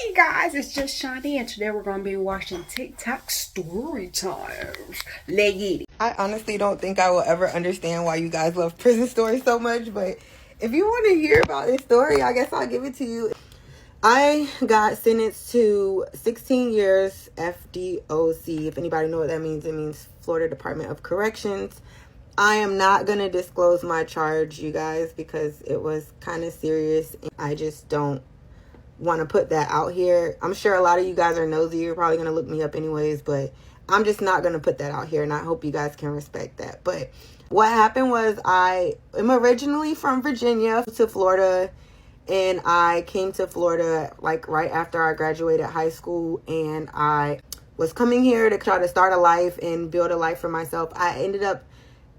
Hey guys, it's just Shani, and today we're going to be watching TikTok story times. Let's get it. I honestly don't think I will ever understand why you guys love prison stories so much, but if you want to hear about this story, I guess I'll give it to you. I got sentenced to 16 years FDOC. If anybody know what that means, it means Florida Department of Corrections. I am not going to disclose my charge, you guys, because it was kind of serious. I just don't want to put that out here. I'm sure a lot of you guys are nosy. You're probably going to look me up anyways, but I'm just not going to put that out here, and I hope you guys can respect that. But what happened was I am originally from Virginia to Florida, and I came to Florida like right after I graduated high school, and I was coming here to try to start a life and build a life for myself.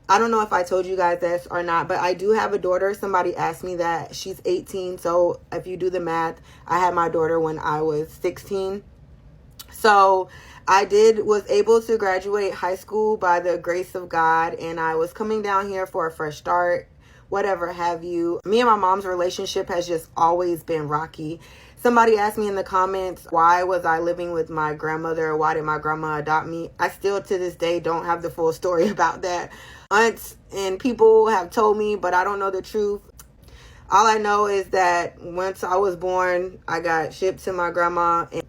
I don't know if I told you guys this or not, but I do have a daughter. Somebody asked me that. She's 18, so if you do the math, I had my daughter when I was 16. So I was able to graduate high school by the grace of God, and I was coming down here for a fresh start, whatever have you. Me and my mom's relationship has just always been rocky. Somebody asked me in the comments, why was I living with my grandmother? Why did my grandma adopt me? I still to this day don't have the full story about that. Aunts and people have told me, but I don't know the truth. All I know is that once I was born, I got shipped to my grandma, and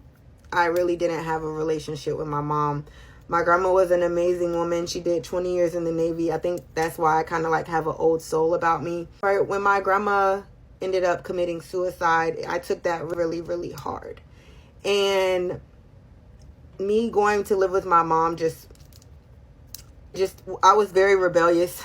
I really didn't have a relationship with my mom. My grandma was an amazing woman. She did 20 years in the Navy. I think that's why I kind of like have an old soul about me. Right, when my grandma ended up committing suicide, I took that really, really hard. And me going to live with my mom I was very rebellious.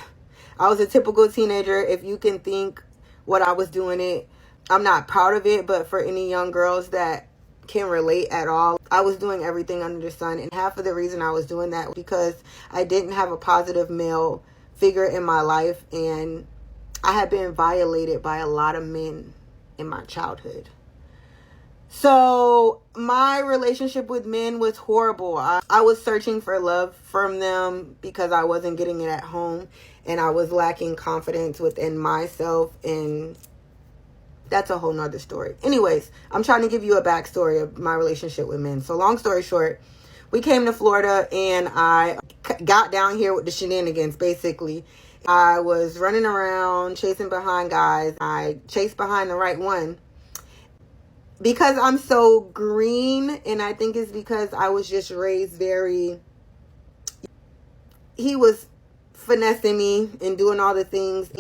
I was a typical teenager. If you can think what I was doing I'm not proud of it, but for any young girls that can relate at all, I was doing everything under the sun. And half of the reason I was doing that was because I didn't have a positive male figure in my life, and I had been violated by a lot of men in my childhood. So my relationship with men was horrible. I was searching for love from them because I wasn't getting it at home, and I was lacking confidence within myself, and that's a whole nother story. Anyways, I'm trying to give you a backstory of my relationship with men. So long story short, we came to Florida, and I got down here with the shenanigans, basically. I was running around, chasing behind guys. I chased behind the right one. Because I'm so green, and I think it's because I was just raised he was finessing me and doing all the things.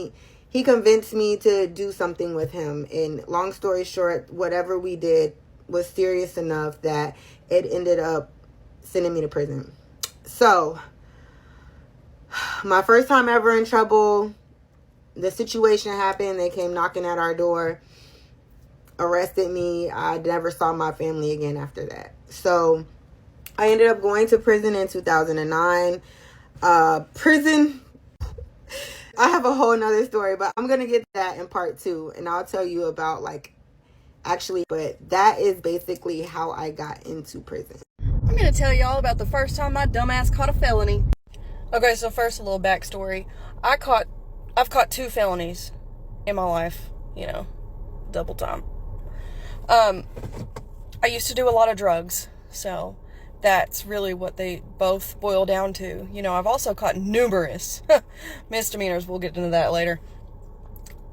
He convinced me to do something with him. And long story short, whatever we did was serious enough that it ended up sending me to prison. So my first time ever in trouble, the situation happened. They came knocking at our door, arrested me. I never saw my family again after that. So I ended up going to prison in 2009. Prison, I have a whole nother story, but I'm going to get that in part 2. And I'll tell you about but that is basically how I got into prison. I'm going to tell y'all about the first time my dumbass caught a felony. Okay, so first a little backstory. I've caught 2 felonies in my life, double time. I used to do a lot of drugs, so that's really what they both boil down to. I've also caught numerous misdemeanors. We'll get into that later.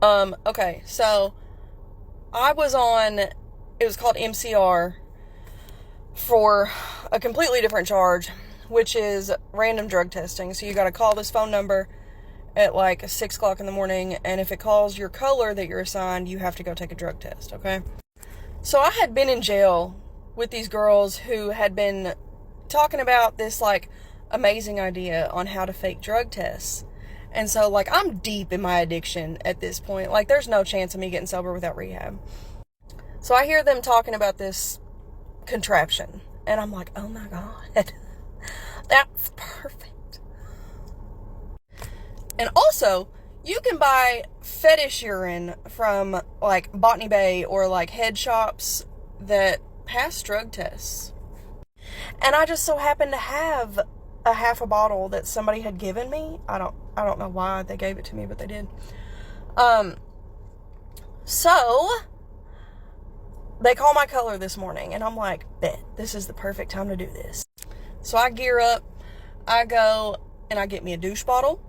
Okay, so I was it was called MCR for a completely different charge, which is random drug testing. So you got to call this phone number at like 6 o'clock in the morning, and if it calls your color that you're assigned, you have to go take a drug test, okay? So I had been in jail with these girls who had been talking about this amazing idea on how to fake drug tests. And so I'm deep in my addiction at this point. There's no chance of me getting sober without rehab. So I hear them talking about this contraption, and I'm like, oh my God, that's perfect. And also, you can buy fetish urine from Botany Bay or head shops that pass drug tests. And I just so happened to have a half a bottle that somebody had given me. I don't know why they gave it to me, but they did. So they call my color this morning, and I'm like, bet, this is the perfect time to do this. So I gear up, I go, and I get me a douche bottle.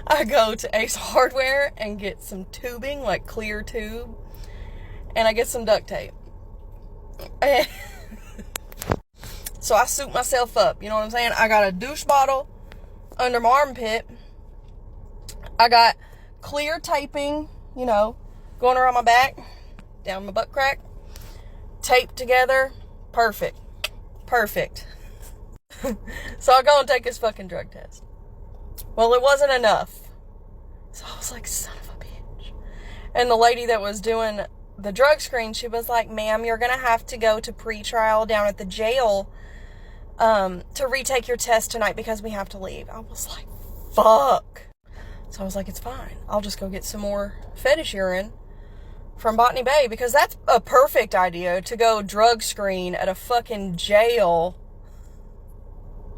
I go to Ace Hardware and get some tubing, like clear tube, and I get some duct tape. And so I suit myself up, you know what I'm saying? I got a douche bottle under my armpit. I got clear taping, you know, going around my back, down my butt crack, taped together. Perfect. So I go and take this fucking drug test. Well, it wasn't enough. So I was like, son of a bitch. And the lady that was doing the drug screen, she was like, ma'am, you're going to have to go to pre-trial down at the jail to retake your test tonight because we have to leave. I was like, fuck. So I was like, it's fine. I'll just go get some more fetish urine from Botany Bay, because that's a perfect idea, to go drug screen at a fucking jail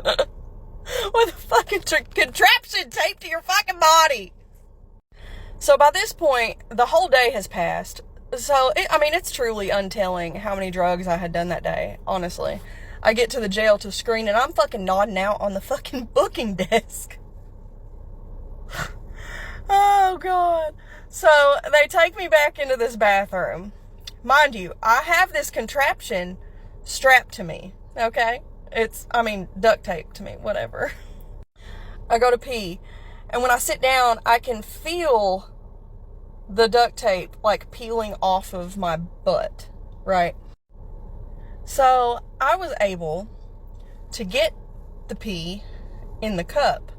with a fucking contraption taped to your fucking body. So by this point, the whole day has passed. So, it's truly untelling how many drugs I had done that day, honestly. I get to the jail to screen, and I'm fucking nodding out on the fucking booking desk. Oh, God. So, they take me back into this bathroom. Mind you, I have this contraption strapped to me, okay? Duct tape to me, whatever. I go to pee, and when I sit down, I can feel the duct tape, like, peeling off of my butt, right? So, I was able to get the pee in the cup,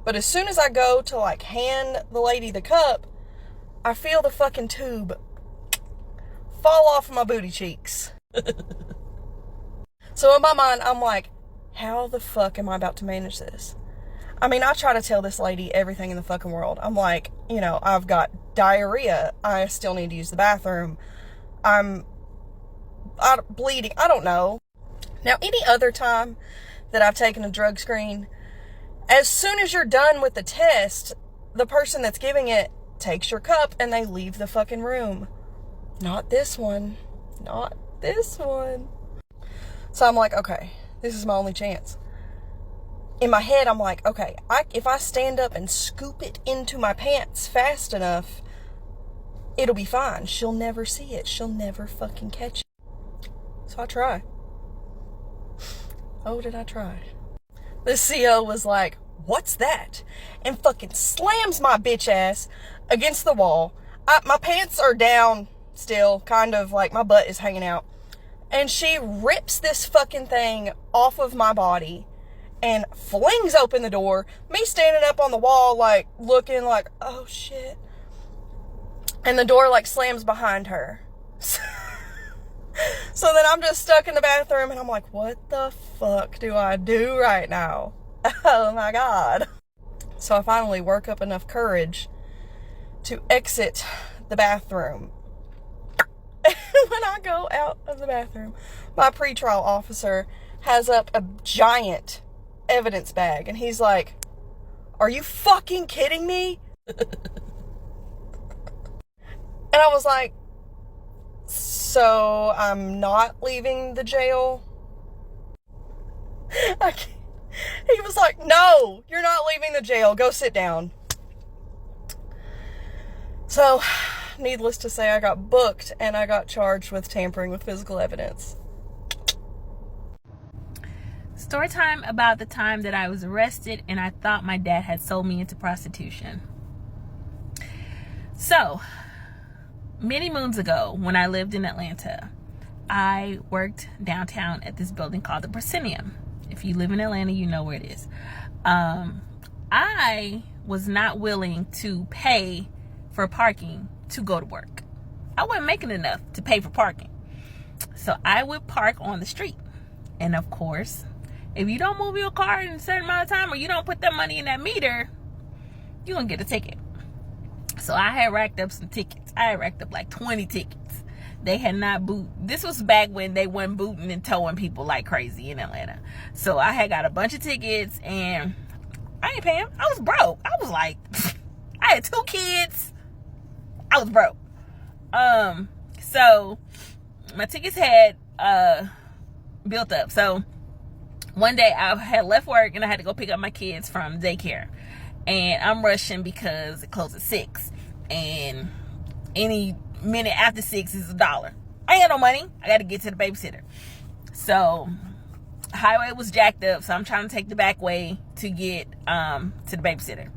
but as soon as I go to, like, hand the lady the cup, I feel the fucking tube fall off of my booty cheeks. So in my mind, I'm like, how the fuck am I about to manage this? I try to tell this lady everything in the fucking world. I'm like, I've got diarrhea. I still need to use the bathroom. I'm bleeding. I don't know. Now, any other time that I've taken a drug screen, as soon as you're done with the test, the person that's giving it takes your cup and they leave the fucking room. Not this one. Not this one. So I'm like, okay, this is my only chance. In my head, I'm like, okay, if I stand up and scoop it into my pants fast enough, it'll be fine. She'll never see it. She'll never fucking catch it. So I try. Oh, did I try? The CO was like, what's that? And fucking slams my bitch ass against the wall. My pants are down still, kind of like my butt is hanging out. And she rips this fucking thing off of my body and flings open the door. Me standing up on the wall, like, looking like, oh shit. And the door, like, slams behind her. So then I'm just stuck in the bathroom and I'm like, what the fuck do I do right now? Oh my God. So I finally work up enough courage to exit the bathroom. When I go out of the bathroom, my pretrial officer has up a giant evidence bag and he's like, are you fucking kidding me? And I was like, so I'm not leaving the jail? He was like, no, you're not leaving the jail. Go sit down. So, needless to say, I got booked and I got charged with tampering with physical evidence. Story time about the time that I was arrested and I thought my dad had sold me into prostitution. So, many moons ago, when I lived in Atlanta, I worked downtown at this building called the Proscenium. If you live in Atlanta, you know where it is. I was not willing to pay for parking to go to work. I wasn't making enough to pay for parking. So I would park on the street. And of course, if you don't move your car in a certain amount of time or you don't put that money in that meter, you're going to get a ticket. So I had racked up some tickets. I had racked up like 20 tickets. They had not this was back when they weren't booting and towing people like crazy in Atlanta. So I had got a bunch of tickets and I ain't paying. I was broke. I was like, I had 2 kids. I was broke. So my tickets had built up. So one day I had left work and I had to go pick up my kids from daycare, and I'm rushing because it closed at 6, and any minute after 6 is $1. I ain't got no money. I got to get to the babysitter. So highway was jacked up, so I'm trying to take the back way to get to the babysitter.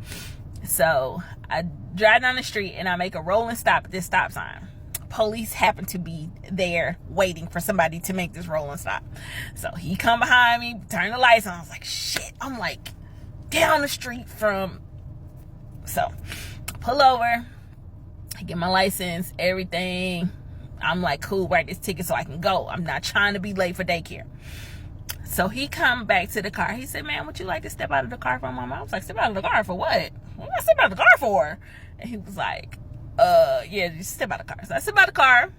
So I drive down the street and I make a rolling stop at this stop sign. Police happen to be there waiting for somebody to make this rolling stop. So he come behind me, turn the lights on. I was like, shit. I'm like down the street from. So pull over. I get my license, everything. I'm like, cool, write this ticket so I can go. I'm not trying to be late for daycare. So he come back to the car. He said, "Man, would you like to step out of the car for a moment?" I was like, "Step out of the car for what? What am I step out of the car for?" And he was like, yeah, just step out of the car. So I step out of the car.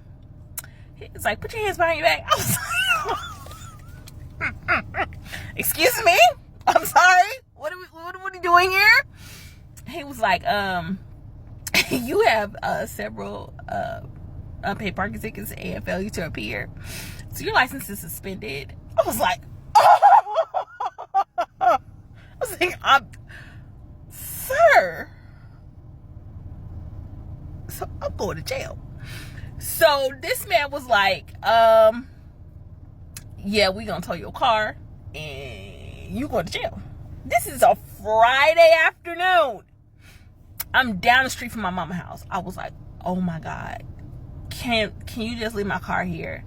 He was like, "Put your hands behind your back." I was like, "Excuse me? I'm sorry. What are you doing here?" He was like, "You have several unpaid parking tickets and failure to appear. So your license is suspended." I was like, "Sir, so I'm going to jail." So this man was like, "Yeah, we gonna tow your car and you going to jail." This is a Friday afternoon. I'm down the street from my mama's house. I was like, "Oh my God, can you just leave my car here?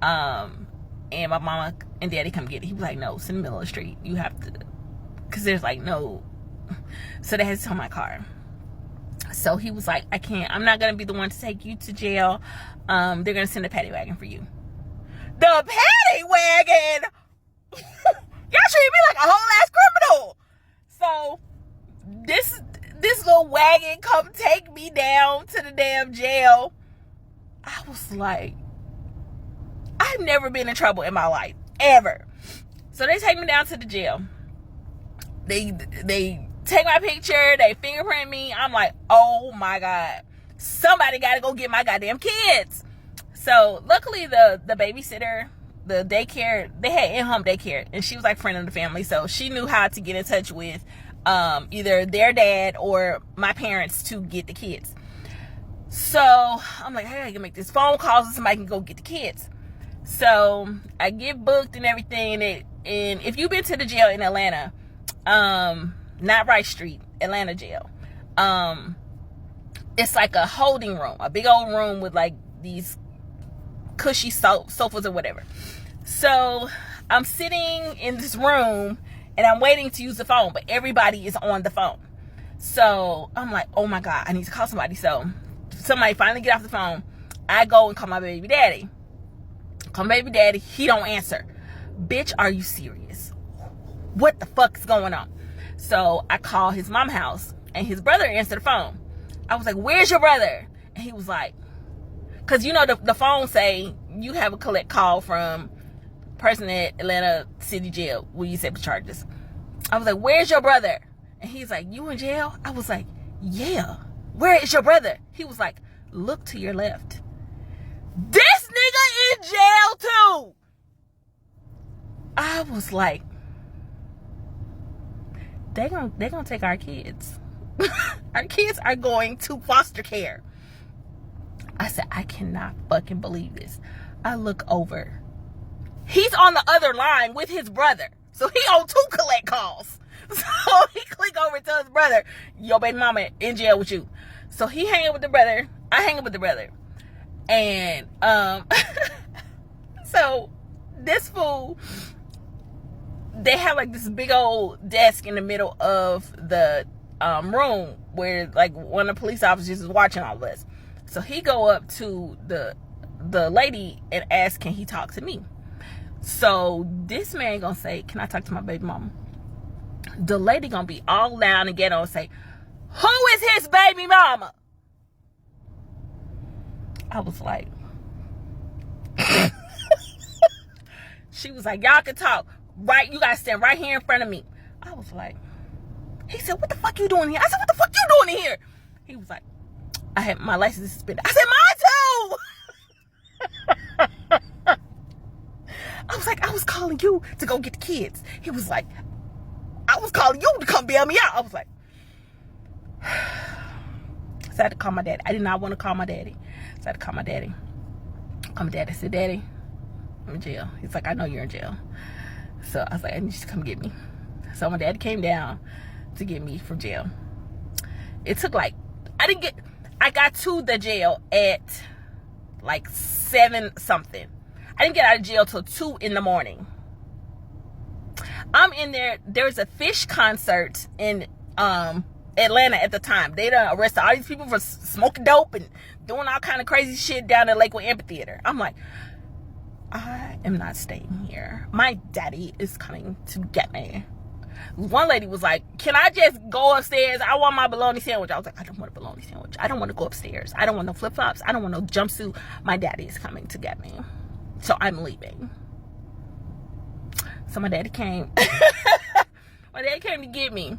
And my mama and daddy come get it." He was like, "No, it's in the middle of the street. You have to," because there's like no. So they had to tow my car. So he was like, I'm not going to be the one to take you to jail. They're going to send a paddy wagon for you. The paddy wagon? Y'all treat me like a whole ass criminal. So this little wagon come take me down to the damn jail. I was like, I've never been in trouble in my life, ever. So they take me down to the jail. They take my picture, they fingerprint me. I'm like, oh my God, somebody gotta go get my goddamn kids. So luckily the babysitter, the daycare, they had in-home daycare, and she was like friend of the family, so she knew how to get in touch with either their dad or my parents to get the kids. So I'm like, I gotta make this phone call so somebody can go get the kids. So I get booked and everything, and if you've been to the jail in Atlanta, not Rice Street, Atlanta jail, it's like a holding room, a big old room with like these cushy sofas or whatever. So I'm sitting in this room and I'm waiting to use the phone, but everybody is on the phone. So I'm like, oh my God, I need to call somebody. So somebody finally get off the phone. I go and call my baby daddy. He don't answer. Bitch, are you serious? What the fuck is going on? So I call his mom's house, and his brother answered the phone. I was like, "Where's your brother?" And he was like, because you know the phone say you have a collect call from person at Atlanta City Jail where you set the charges. I was like, "Where's your brother?" And he's like, "You in jail?" I was like, "Yeah. Where is your brother?" He was like, "Look to your left." This nigga in jail too. I was like, they gonna take our kids. Our kids are going to foster care. I said, I cannot fucking believe this. I look over. He's on the other line with his brother. So he on 2 collect calls. So he click over to his brother. Your baby mama in jail with you. So he hang up with the brother. I hang up with the brother. And so this fool, they have like this big old desk in the middle of the room where like one of the police officers is watching all this. So he go up to the lady and ask, can he talk to me? So this man gonna say, can I talk to my baby mama? The lady gonna be all loud and get on and say, who is his baby mama? I was like, she was like, y'all can talk. Right, you gotta stand right here in front of me. I was like, he said, what the fuck you doing here? I said, what the fuck you doing here? He was like, I had my license suspended. I said, mine too. was like, I was calling you to go get the kids. He was like, I was calling you to come bail me out. I was like, so I had to call my daddy. I did not want to call my daddy. So I had to call my daddy. Call my daddy. I said, Daddy, I'm in jail. He's like, I know you're in jail. So I was like, I need you to come get me. So my daddy came down to get me from jail. It took like, I got to the jail at like 7 something. I didn't get out of jail till 2 in the morning. I'm in there. There's a Fish concert in Atlanta at the time. They done arrested all these people for smoking dope and doing all kind of crazy shit down at Lakewood Amphitheater. I'm like, I am not staying here. My daddy is coming to get me. One lady was like, can I just go upstairs? I want my bologna sandwich. I was like, I don't want a bologna sandwich. I don't want to go upstairs. I don't want no flip-flops. I don't want no jumpsuit. My daddy is coming to get me. So I'm leaving. So my daddy came. My daddy came to get me.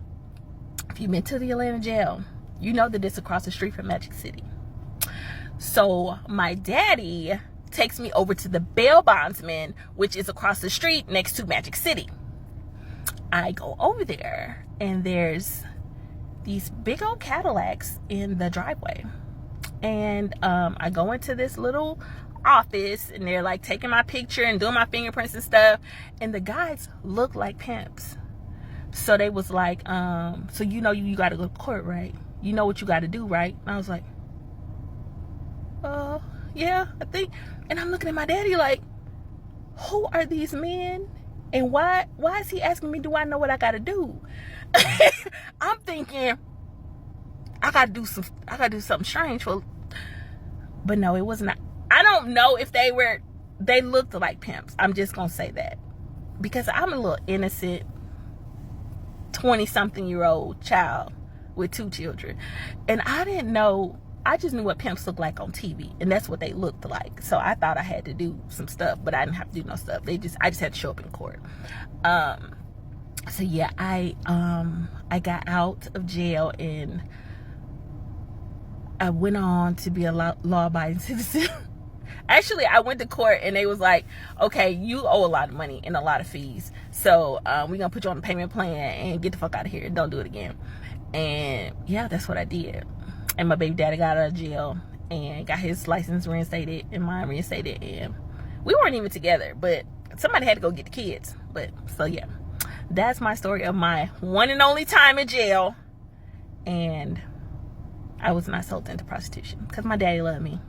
If you've been to the Atlanta jail, you know that it's across the street from Magic City. So my daddy takes me over to the bail bondsman, which is across the street next to Magic City. I go over there and there's these big old Cadillacs in the driveway. And I go into this little office and they're like taking my picture and doing my fingerprints and stuff. And the guys look like pimps. So they was like, so you know you got to go to court, right? You know what you got to do, right? And I was like, yeah, I think. And I'm looking at my daddy like, who are these men? And why is he asking me, do I know what I got to do? I'm thinking, I got to do something strange. But no, it was not. I don't know if they looked like pimps. I'm just going to say that. Because I'm a little innocent 20-something-year-old child with 2 children. And I didn't know. I just knew what pimps looked like on TV, and that's what they looked like. So I thought I had to do some stuff, but I didn't have to do no stuff. I just had to show up in court. So yeah, I got out of jail and I went on to be a law-abiding citizen. Actually, I went to court and they was like, okay, you owe a lot of money and a lot of fees. So we're gonna put you on a payment plan and get the fuck out of here. Don't do it again. And yeah, that's what I did. And my baby daddy got out of jail and got his license reinstated and mine reinstated. And we weren't even together, but somebody had to go get the kids. But so yeah, that's my story of my one and only time in jail. And I was not sold into prostitution because my daddy loved me.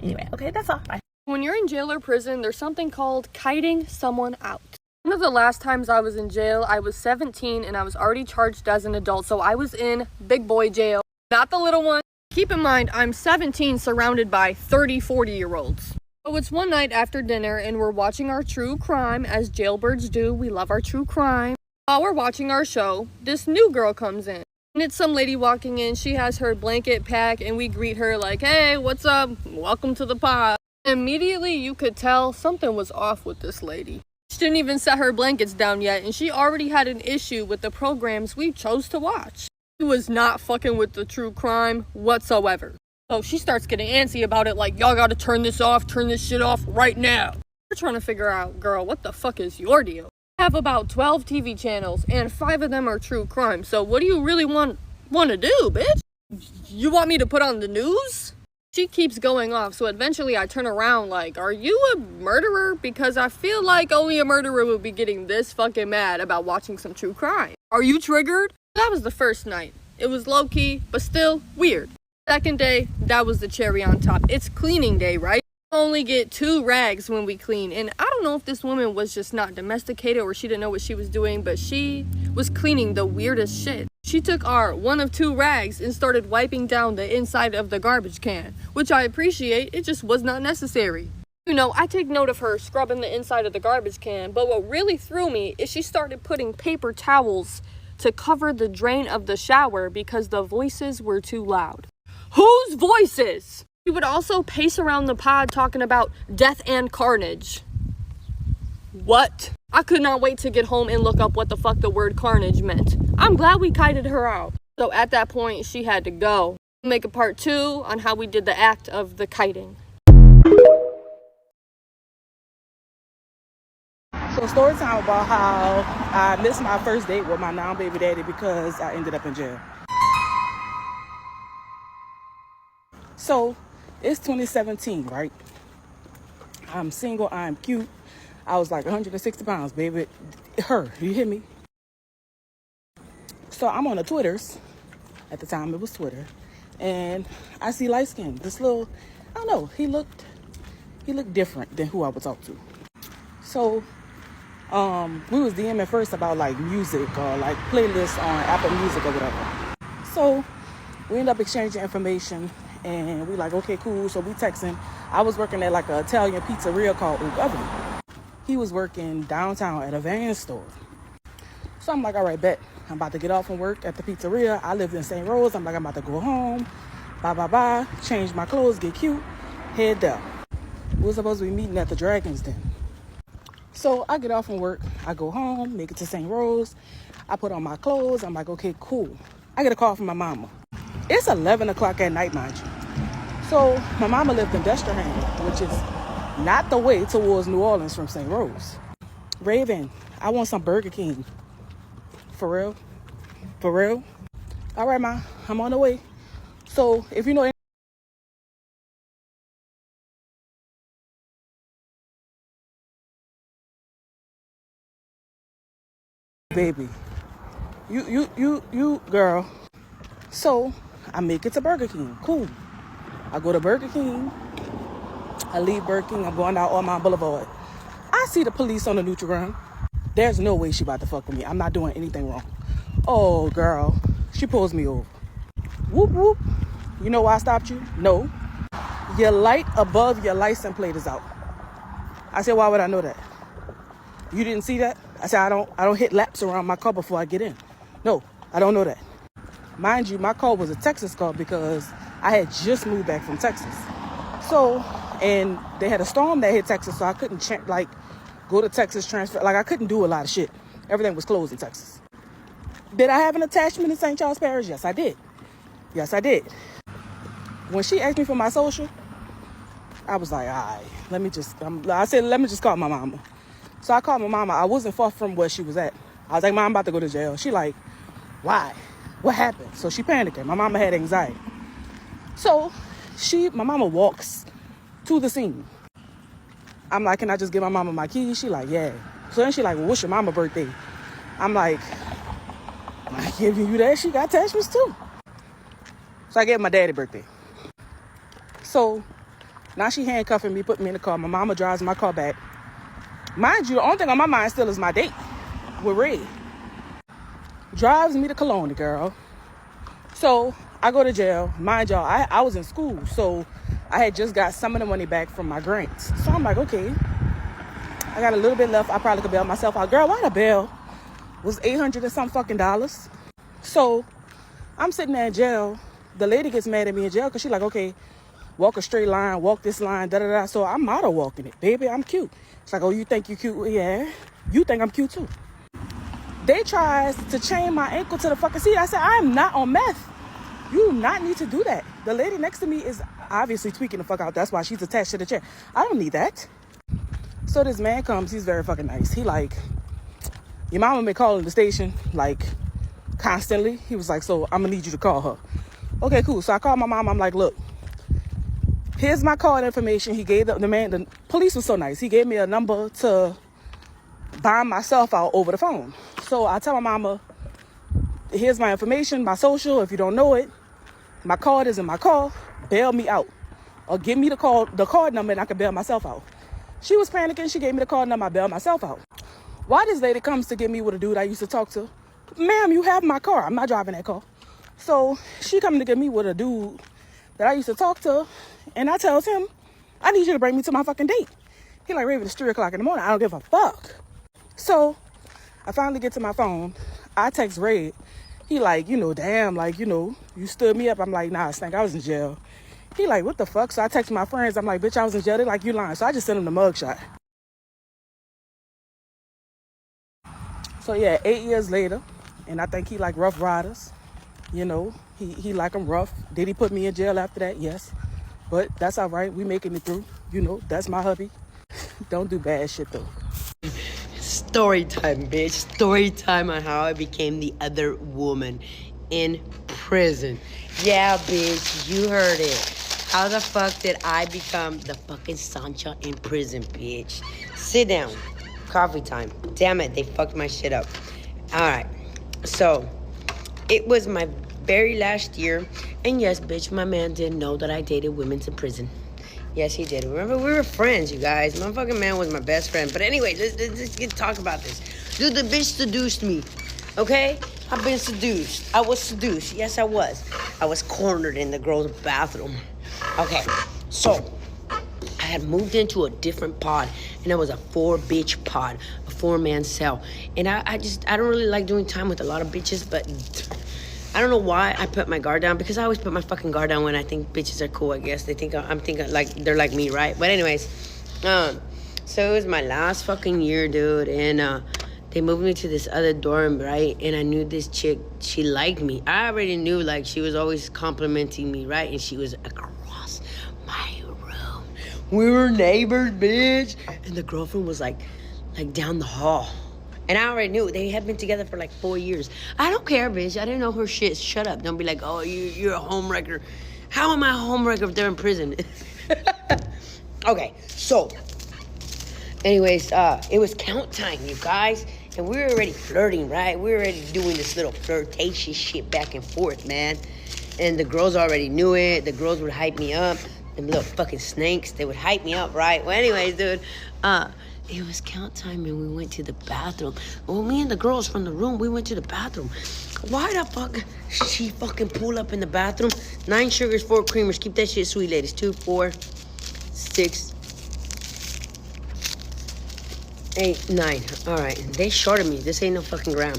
Anyway, okay, that's all. Bye. When you're in jail or prison, there's something called kiting someone out. One of the last times I was in jail, I was 17 and I was already charged as an adult. So I was in big boy jail. Not the little one. Keep in mind, I'm 17 surrounded by 30, 40-year-olds. So it's one night after dinner and we're watching our true crime, as jailbirds do. We love our true crime. While we're watching our show, this new girl comes in. And it's some lady walking in. She has her blanket pack and we greet her like, hey, what's up? Welcome to the pod. Immediately you could tell something was off with this lady. She didn't even set her blankets down yet and she already had an issue with the programs we chose to watch. She was not fucking with the true crime whatsoever. So she starts getting antsy about it like, y'all gotta turn this shit off right now. We're trying to figure out, girl, what the fuck is your deal? I have about 12 TV channels and 5 of them are true crime. So what do you really want to do, bitch? You want me to put on the news? She keeps going off. So eventually I turn around like, are you a murderer? Because I feel like only a murderer would be getting this fucking mad about watching some true crime. Are you triggered? That was the first night. It was low-key, but still weird. Second day, that was the cherry on top. It's cleaning day, right? We only get 2 rags when we clean. And I don't know if this woman was just not domesticated or she didn't know what she was doing, but she was cleaning the weirdest shit. She took our 1 of 2 rags and started wiping down the inside of the garbage can, which I appreciate. It just was not necessary. You know, I take note of her scrubbing the inside of the garbage can, but what really threw me is she started putting paper towels to cover the drain of the shower because the voices were too loud. Whose voices? She would also pace around the pod talking about death and carnage. What? I could not wait to get home and look up what the fuck the word carnage meant. I'm glad we kited her out. So at that point, she had to go. Make a part 2 on how we did the act of the kiting. So story time about how I missed my first date with my now baby daddy because I ended up in jail. So it's 2017, right? I'm single, I'm cute. I was like 160 pounds, baby. Her, you hear me? So I'm on the Twitters. At the time it was Twitter. And I see light skin. This little, I don't know, he looked different than who I would talk to. So we was DMing first about like music or like playlists on Apple Music or whatever. So we end up exchanging information and we like, okay, cool. So we texting. I was working at like an Italian pizzeria called Ugly. He was working downtown at a van store. So I'm like, all right, bet. I'm about to get off from work at the pizzeria. I lived in St. Rose. I'm like, I'm about to go home. Bye. Change my clothes, get cute, head down. We were supposed to be meeting at the Dragon's Den. So I get off from work, I go home, make it to St. Rose. I put on my clothes. I'm like, okay, cool. I get a call from my mama. It's 11 o'clock at night, mind you. So my mama lived in Desterham, which is not the way towards New Orleans from St. Rose. Raven, I want some Burger King. For real? For real? All right, ma, I'm on the way. So if you know baby, you girl. So I make it to Burger King. Cool. I go to Burger King. I leave Burger King. I'm going down Ormond Boulevard. I see the police on the neutral ground. There's no way she about to fuck with me. I'm not doing anything wrong. Oh, girl. She pulls me over. Whoop, whoop. You know why I stopped you? No. Your light above your license plate is out. I said, why would I know that? You didn't see that? I said, I don't hit laps around my car before I get in. No, I don't know that. Mind you, my car was a Texas car because I had just moved back from Texas. So, and they had a storm that hit Texas, so I couldn't go to Texas, transfer. Like, I couldn't do a lot of shit. Everything was closed in Texas. Did I have an attachment in St. Charles Parish? Yes, I did. Yes, I did. When she asked me for my social, I was like, all right, let me just call my mama. So I called my mama. I wasn't far from where she was at. I was like, Mom, I'm about to go to jail. She like, why? What happened? So she panicked. My mama had anxiety. So my mama walks to the scene. I'm like, can I just give my mama my keys? She like, yeah. So then she like, well, what's your mama's birthday? I'm like, I'm giving you that. She got attachments too. So I gave my daddy birthday. So now she handcuffing me, putting me in the car. My mama drives my car back. Mind you, the only thing on my mind still is my date with Red. Drives me to Cologne, girl. So I go to jail. Mind y'all, I was in school, so I had just got some of the money back from my grants. So I'm like, okay, I got a little bit left. I probably could bail myself out. Girl, why the bail was $800 and some fucking dollars? So I'm sitting there in jail. The lady gets mad at me in jail because she's like, okay, walk a straight line, walk this line, da-da-da. So I'm out of walking it. Baby, I'm cute. It's like, oh, you think you cute? Yeah. You think I'm cute too. They tries to chain my ankle to the fucking seat. I said, I am not on meth. You do not need to do that. The lady next to me is obviously tweaking the fuck out. That's why she's attached to the chair. I don't need that. So this man comes. He's very fucking nice. He like, your mama been calling the station like constantly. He was like, so I'm gonna need you to call her. Okay, cool. So I called my mom. I'm like, look, here's my card information. He gave the police was so nice. He gave me a number to buy myself out over the phone. So I tell my mama, here's my information, my social. If you don't know it, my card is in my car. Bail me out. Or give me the card number and I can bail myself out. She was panicking. She gave me the card number. I bailed myself out. Why this lady comes to get me with a dude I used to talk to? Ma'am, you have my car. I'm not driving that car. So she coming to get me with a dude that I used to talk to. And I tells him, I need you to bring me to my fucking date. He like, Raven, it's 3 o'clock in the morning. I don't give a fuck. So I finally get to my phone. I text Red. He like, damn, like, you stood me up. I'm like, nah, Stank, I was in jail. He like, what the fuck? So I text my friends. I'm like, bitch, I was in jail. They like, you lying. So I just sent him the mugshot. So yeah, 8 years later, and I think he like Rough Riders. He like them rough. Did he put me in jail after that? Yes. But that's all right. We making it through. That's my hubby. Don't do bad shit though. story time, bitch. Story time on how I became the other woman in prison. Yeah, bitch, you heard it. How the fuck did I become the fucking Sancha in prison, bitch? Sit down. Coffee time. Damn it, they fucked my shit up. Alright, so it was my very last year, and yes, bitch, my man didn't know that I dated women in prison. Yes, he did. Remember, we were friends, you guys. My fucking man was my best friend. But anyway, let's get talk about this. Dude, the bitch seduced me, okay? I've been seduced. I was seduced. Yes, I was. I was cornered in the girl's bathroom. Okay, so I had moved into a different pod, and it was a 4-bitch pod, a 4-man cell. And I don't really like doing time with a lot of bitches, but I don't know why I put my guard down, because I always put my fucking guard down when I think bitches are cool, I guess. They think I'm thinking like they're like me, right? But anyways, so it was my last fucking year, dude, and they moved me to this other dorm, right? And I knew this chick, she liked me. I already knew, like, she was always complimenting me, right? And she was across my room. We were neighbors, bitch. And the girlfriend was like down the hall. And I already knew. They had been together for like 4 years. I don't care, bitch. I didn't know her shit. Shut up. Don't be like, oh, you're a homewrecker. How am I a homewrecker if they're in prison? Okay, so anyways, it was count time, you guys. And we were already flirting, right? We were already doing this little flirtatious shit back and forth, man. And the girls already knew it. The girls would hype me up. Them little fucking snakes, they would hype me up, right? Well, anyways, dude, it was count time and we went to the bathroom. Well, me and the girls from the room, we went to the bathroom. Why the fuck she fucking pull up in the bathroom? 9 sugars, 4 creamers. Keep that shit sweet, ladies. 2, 4, 6, 8, 9. All right, they shorted me. This ain't no fucking gram.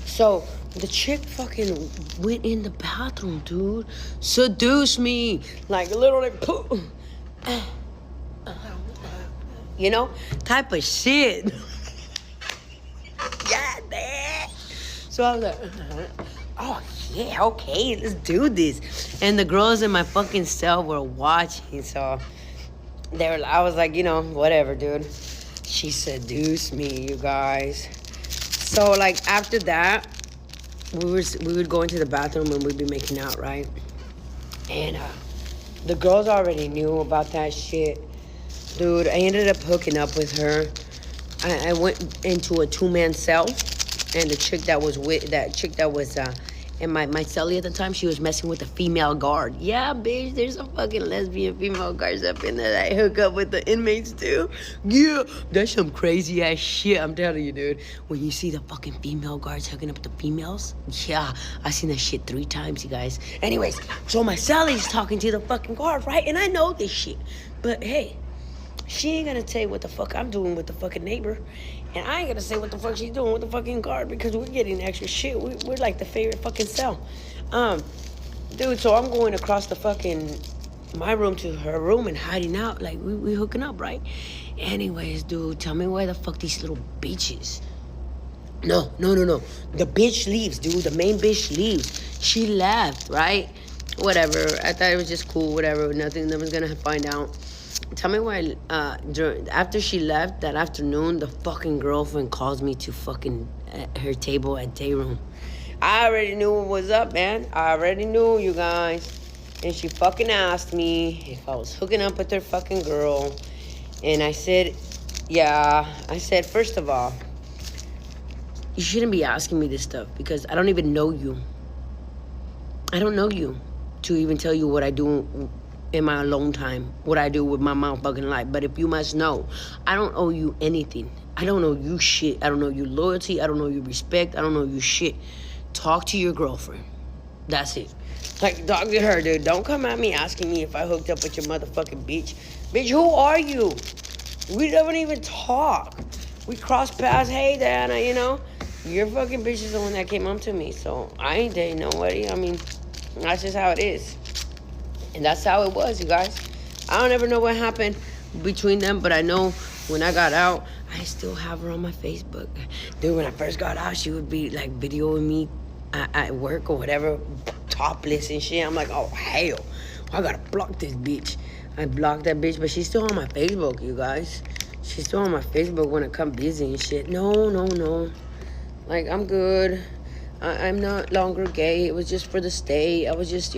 So the chick fucking went in the bathroom, dude. Seduced me. Like literally, you know, type of shit. Yeah, man. So I was like, oh yeah, okay, let's do this. And the girls in my fucking cell were watching, so I was like, you know, whatever, dude. She seduced me, you guys. So like after that, we would go into the bathroom and we'd be making out, right? And the girls already knew about that shit. Dude, I ended up hooking up with her. I went into a 2-man cell, and the chick that was in my cellie at the time, she was messing with a female guard. Yeah, bitch, there's some fucking lesbian female guards up in there that hook up with the inmates too. Yeah, that's some crazy ass shit, I'm telling you, dude. When you see the fucking female guards hooking up with the females, yeah, I seen that shit 3 times, you guys. Anyways, so my cellie's talking to the fucking guard, right? And I know this shit, but hey, she ain't gonna say what the fuck I'm doing with the fucking neighbor. And I ain't gonna say what the fuck she's doing with the fucking guard, because we're getting extra shit. We're like the favorite fucking cell. Dude, so I'm going across the fucking, my room to her room and hiding out. Like, we hooking up, right? Anyways, dude, tell me why the fuck these little bitches. No. The bitch leaves, dude. The main bitch leaves. She left, right? Whatever. I thought it was just cool, whatever. Nothing that was gonna find out. Tell me why, after she left that afternoon, the fucking girlfriend calls me to fucking her table at day room. I already knew what was up, man. I already knew, you guys. And she fucking asked me if I was hooking up with her fucking girl. And I said, yeah. I said, first of all, you shouldn't be asking me this stuff, because I don't even know you. I don't know you to even tell you what I do in my alone time, what I do with my motherfucking life. But if you must know, I don't owe you anything. I don't owe you shit. I don't owe you loyalty. I don't owe you respect. I don't owe you shit. Talk to your girlfriend. That's it. Like, talk to her, dude. Don't come at me asking me if I hooked up with your motherfucking bitch. Bitch, who are you? We don't even talk. We cross paths. Hey, Diana, you know? Your fucking bitch is the one that came up to me, so I ain't dating nobody. I mean, that's just how it is. And that's how it was, you guys. I don't ever know what happened between them, but I know when I got out, I still have her on my Facebook. Dude, when I first got out, she would be like videoing me at work or whatever, topless and shit. I'm like, oh, hell, I gotta block this bitch. I blocked that bitch, but she's still on my Facebook, you guys. She's still on my Facebook when I come busy and shit. No. Like, I'm good. I'm not longer gay. It was just for the stay. I was just,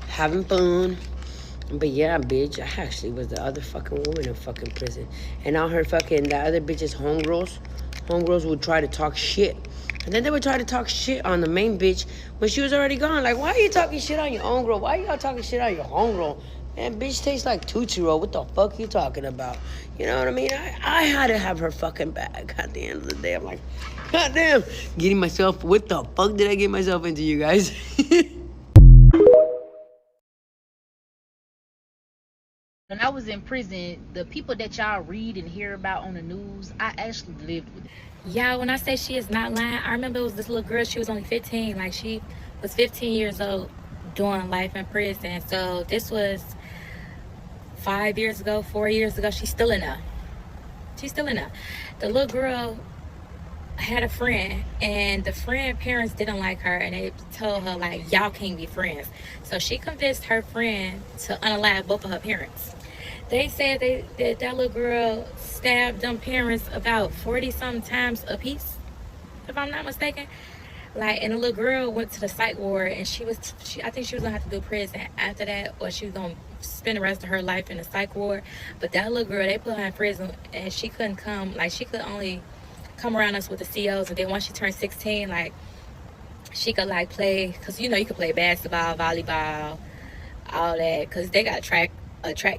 having fun. But yeah, bitch, I actually was the other fucking woman in fucking prison. And now the other bitches, homegirls would try to talk shit. And then they would try to talk shit on the main bitch when she was already gone. Like, why are you talking shit on your own girl? Why are y'all talking shit on your homegirl? Man, bitch tastes like Tootsie Roll. What the fuck you talking about? You know what I mean? I had to have her fucking back at the end of the day. I'm like, goddamn, what the fuck did I get myself into, you guys? When I was in prison, the people that y'all read and hear about on the news, I actually lived with them. Yeah, when I say she is not lying, I remember it was this little girl, she was only 15. Like, she was 15 years old doing life in prison. So this was 5 years ago, 4 years ago. She's still in there. The little girl had a friend, and the friend parents didn't like her, and they told her, like, y'all can't be friends. So she convinced her friend to unalive both of her parents. They said that little girl stabbed them parents about 40-something times a piece, if I'm not mistaken. Like, and the little girl went to the psych ward, and I think she was gonna have to do prison after that, or she was gonna spend the rest of her life in the psych ward. But that little girl, they put her in prison, and she couldn't come. Like, she could only come around us with the COs, and then once she turned 16, like, she could, like, play, because you could play basketball, volleyball, all that, because they got a track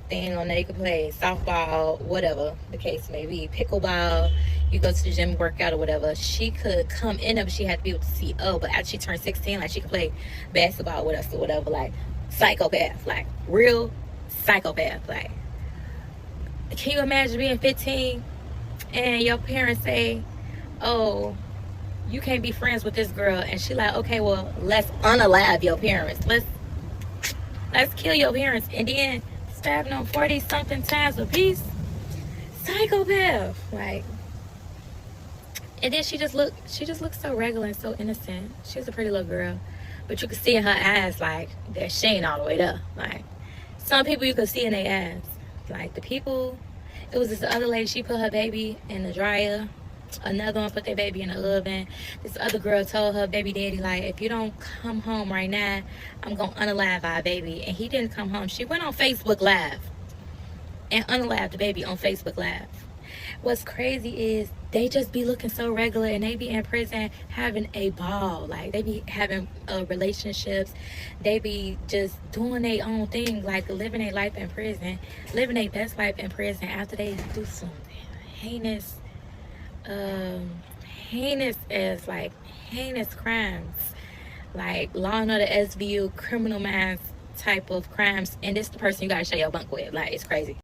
thing on there. You could play softball, whatever the case may be, pickleball. You go to the gym, work out or whatever. She could come in there, but she had to be with the CO. But after she turned 16, like, she could play basketball with us or whatever. Like, psychopath, like, real psychopath. Like, can you imagine being 15 and your parents say, oh, you can't be friends with this girl, and she like, okay, well, let's unalive your parents. Let's kill your parents, and then stab them 40-something times a piece. Psychopath. Like, and then she just looked so regular and so innocent. She was a pretty little girl, but you could see in her eyes, like, that she ain't all the way there. Like, some people you could see in their eyes. Like, the people, it was this other lady, she put her baby in the dryer. Another one put their baby in the oven. This other girl told her baby daddy, like, if you don't come home right now, I'm gonna unalive our baby. And he didn't come home. She went on Facebook Live and unalived the baby on Facebook Live. What's crazy is they just be looking so regular, and they be in prison having a ball. Like, they be having relationships. They be just doing their own thing, like living their life in prison, living their best life in prison after they do some heinous crimes, like Law and Order SVU, Criminal Minds type of crimes, and this the person you gotta share your bunk with. Like, it's crazy.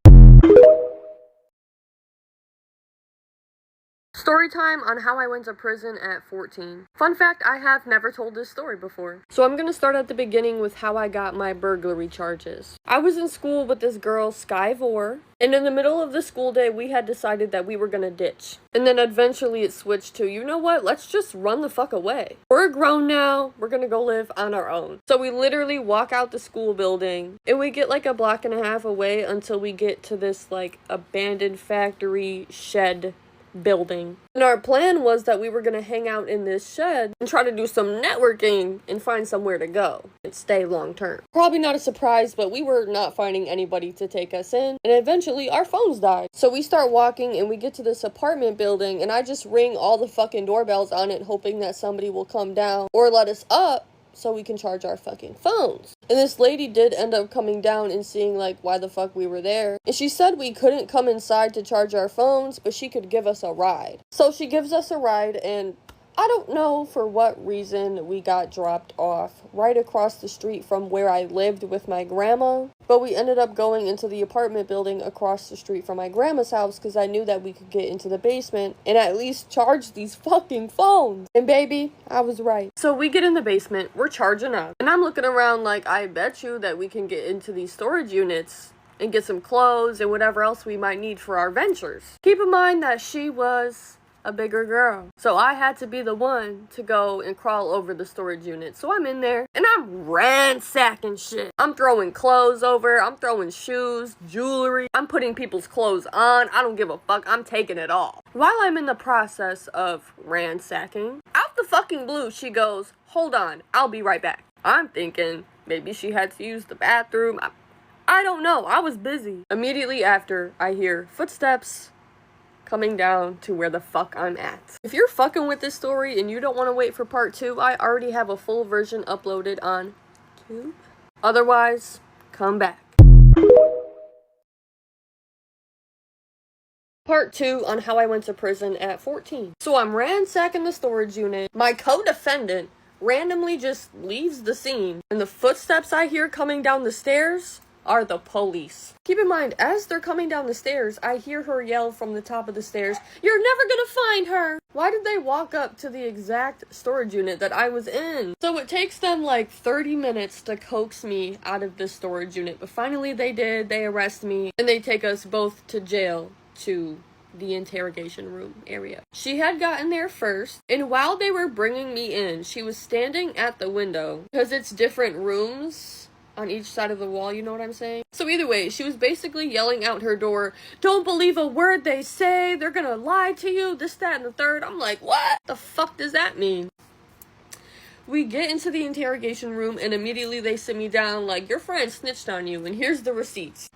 Story time on how I went to prison at 14. Fun fact, I have never told this story before. So I'm gonna start at the beginning with how I got my burglary charges. I was in school with this girl, Sky Vore, and in the middle of the school day, we had decided that we were gonna ditch. And then eventually it switched to, you know what, let's just run the fuck away. We're grown now, we're gonna go live on our own. So we literally walk out the school building, and we get like a block and a half away until we get to this like abandoned factory shed building. And our plan was that we were going to hang out in this shed and try to do some networking and find somewhere to go and stay long term. Probably not a surprise, but we were not finding anybody to take us in, and eventually our phones died. So we start walking and we get to this apartment building, and I just ring all the fucking doorbells on it, hoping that somebody will come down or let us up so we can charge our fucking phones. And this lady did end up coming down and seeing like why the fuck we were there. And she said we couldn't come inside to charge our phones, but she could give us a ride. So she gives us a ride, and I don't know for what reason we got dropped off right across the street from where I lived with my grandma. But we ended up going into the apartment building across the street from my grandma's house because I knew that we could get into the basement and at least charge these fucking phones. And baby, I was right. So we get in the basement, we're charging up. And I'm looking around like, I bet you that we can get into these storage units and get some clothes and whatever else we might need for our ventures. Keep in mind that she was a bigger girl. So I had to be the one to go and crawl over the storage unit. So I'm in there and I'm ransacking shit. I'm throwing clothes over, I'm throwing shoes, jewelry, I'm putting people's clothes on. I don't give a fuck, I'm taking it all. While I'm in the process of ransacking, out the fucking blue, she goes, "Hold on, I'll be right back." I'm thinking maybe she had to use the bathroom. I don't know, I was busy. Immediately after, I hear footsteps coming down to where the fuck I'm at. If you're fucking with this story and you don't want to wait for part 2, I already have a full version uploaded on YouTube. Otherwise, come back. Part 2 on how I went to prison at 14. So I'm ransacking the storage unit. My co-defendant randomly just leaves the scene, and the footsteps I hear coming down the stairs are the police. Keep in mind, as they're coming down the stairs, I hear her yell from the top of the stairs, "You're never gonna find her!" Why did they walk up to the exact storage unit that I was in? So it takes them like 30 minutes to coax me out of the storage unit, but finally they did. They arrest me, and they take us both to jail, to the interrogation room area. She had gotten there first, and while they were bringing me in, she was standing at the window, because it's different rooms on each side of the wall, you know what I'm saying? So either way, she was basically yelling out her door, "Don't believe a word they say, they're gonna lie to you, this, that, and the third." I'm like, what the fuck does that mean? We get into the interrogation room, and immediately they sit me down like, "Your friend snitched on you, and here's the receipts."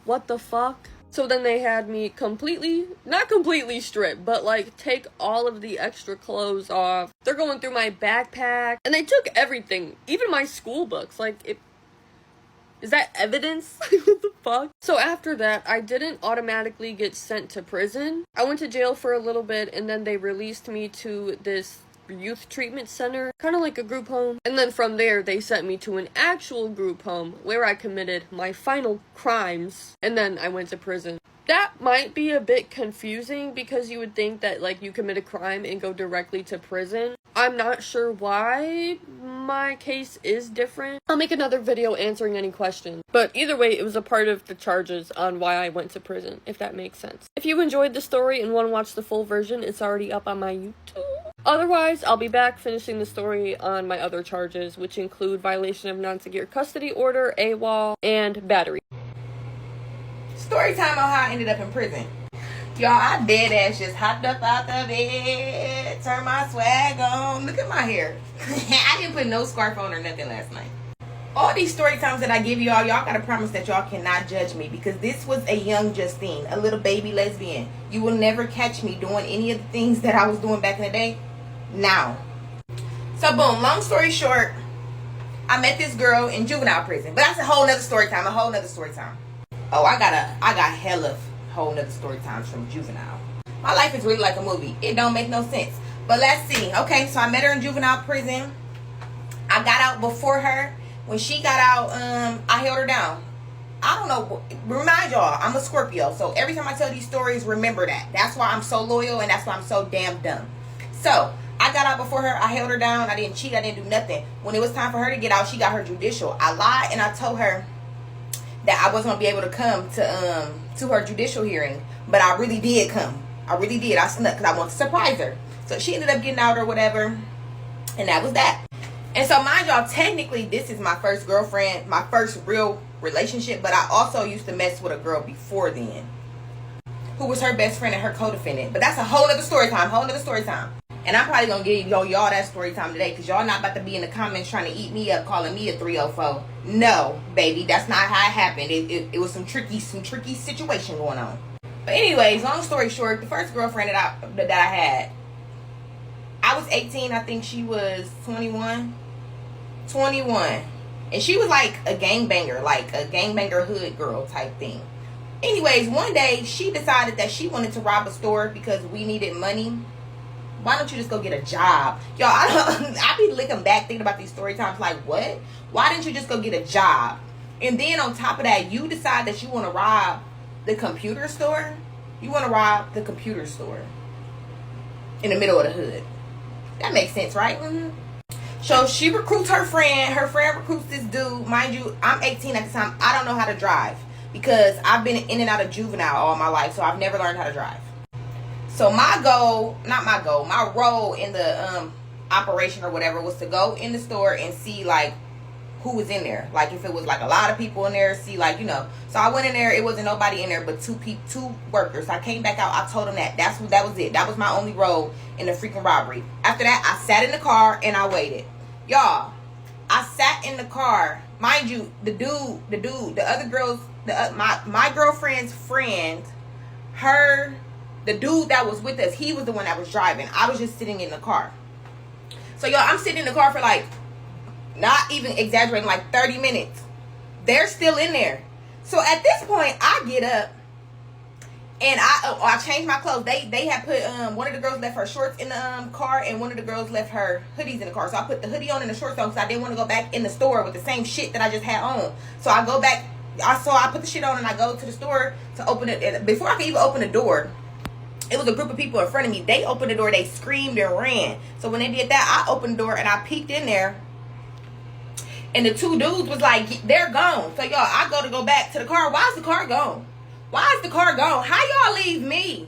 What the fuck? So then they had me not completely stripped, but like take all of the extra clothes off. They're going through my backpack, and they took everything, even my school books. Like, is that evidence? What the fuck? So after that, I didn't automatically get sent to prison. I went to jail for a little bit, and then they released me to this youth treatment center, kind of like a group home. And then from there, they sent me to an actual group home where I committed my final crimes, and then I went to prison. That might be a bit confusing because you would think that like you commit a crime and go directly to prison. I'm not sure why my case is different. I'll make another video answering any questions. But either way, it was a part of the charges on why I went to prison, if that makes sense. If you enjoyed the story and want to watch the full version, it's already up on my YouTube. Otherwise, I'll be back finishing the story on my other charges, which include violation of non-secure custody order, AWOL, and battery. Story time on how I ended up in prison. Y'all, I dead ass just hopped up out the bed, turned my swag on. Look at my hair. I didn't put no scarf on or nothing last night. All these story times that I give y'all gotta promise that y'all cannot judge me, because this was a young Justine, a little baby lesbian. You will never catch me doing any of the things that I was doing back in the day. Now. So boom, long story short, I met this girl in juvenile prison. But that's a whole nother story time, Oh, I got hella whole nother story times from juvenile. My life is really like a movie. It don't make no sense. But let's see. Okay, so I met her in juvenile prison. I got out before her. When she got out, I held her down. I don't know. Remind y'all, I'm a Scorpio. So every time I tell these stories, remember that. That's why I'm so loyal, and that's why I'm so damn dumb. So I got out before her. I held her down. I didn't cheat. I didn't do nothing. When it was time for her to get out, she got her judicial. I lied, and I told her that I wasn't going to be able to come to her judicial hearing. But I really did come. I really did. I snuck because I wanted to surprise her. So she ended up getting out or whatever. And that was that. And so mind y'all, technically this is my first girlfriend, my first real relationship. But I also used to mess with a girl before then, who was her best friend and her co-defendant. But that's a whole other story time. And I'm probably going to give y'all that story time today, because y'all not about to be in the comments trying to eat me up, calling me a 304. No, baby, that's not how it happened. It was some tricky situation going on. But anyways, long story short, the first girlfriend that I had, I was 18. I think she was 21. And she was like a gangbanger hood girl type thing. Anyways, one day she decided that she wanted to rob a store because we needed money. Why don't you just go get a job? Y'all, I be looking back thinking about these story times like, what? Why didn't you just go get a job? And then on top of that, you decide that you want to rob the computer store. You want to rob the computer store in the middle of the hood. That makes sense, right? Mm-hmm. So she recruits her friend. Her friend recruits this dude. Mind you, I'm 18 at the time. I don't know how to drive because I've been in and out of juvenile all my life. So I've never learned how to drive. So my role in the operation or whatever was to go in the store and see like who was in there. Like if it was like a lot of people in there, see like, you know. So I went in there, it wasn't nobody in there but two workers. I came back out, I told them that that was it. That was my only role in the freaking robbery. After that, I sat in the car and I waited. Y'all, I sat in the car. Mind you, the other girls, my girlfriend's friend, the dude that was with us, he was the one that was driving. I was just sitting in the car. So y'all, I'm sitting in the car for like, not even exaggerating, like 30 minutes. They're still in there. So at this point, I get up and I changed my clothes. They had put one of the girls left her shorts in the car, and one of the girls left her hoodies in the car. So I put the hoodie on and the shorts on because I didn't want to go back in the store with the same shit that I just had on. So I go back. I put the shit on and I go to the store to open it. And before I could even open the door, it was a group of people in front of me. They opened the door. They screamed and ran. So when they did that, I opened the door and I peeked in there. And the two dudes was like, they're gone. So y'all, I go back to the car. Why is the car gone? Why is the car gone? How y'all leave me?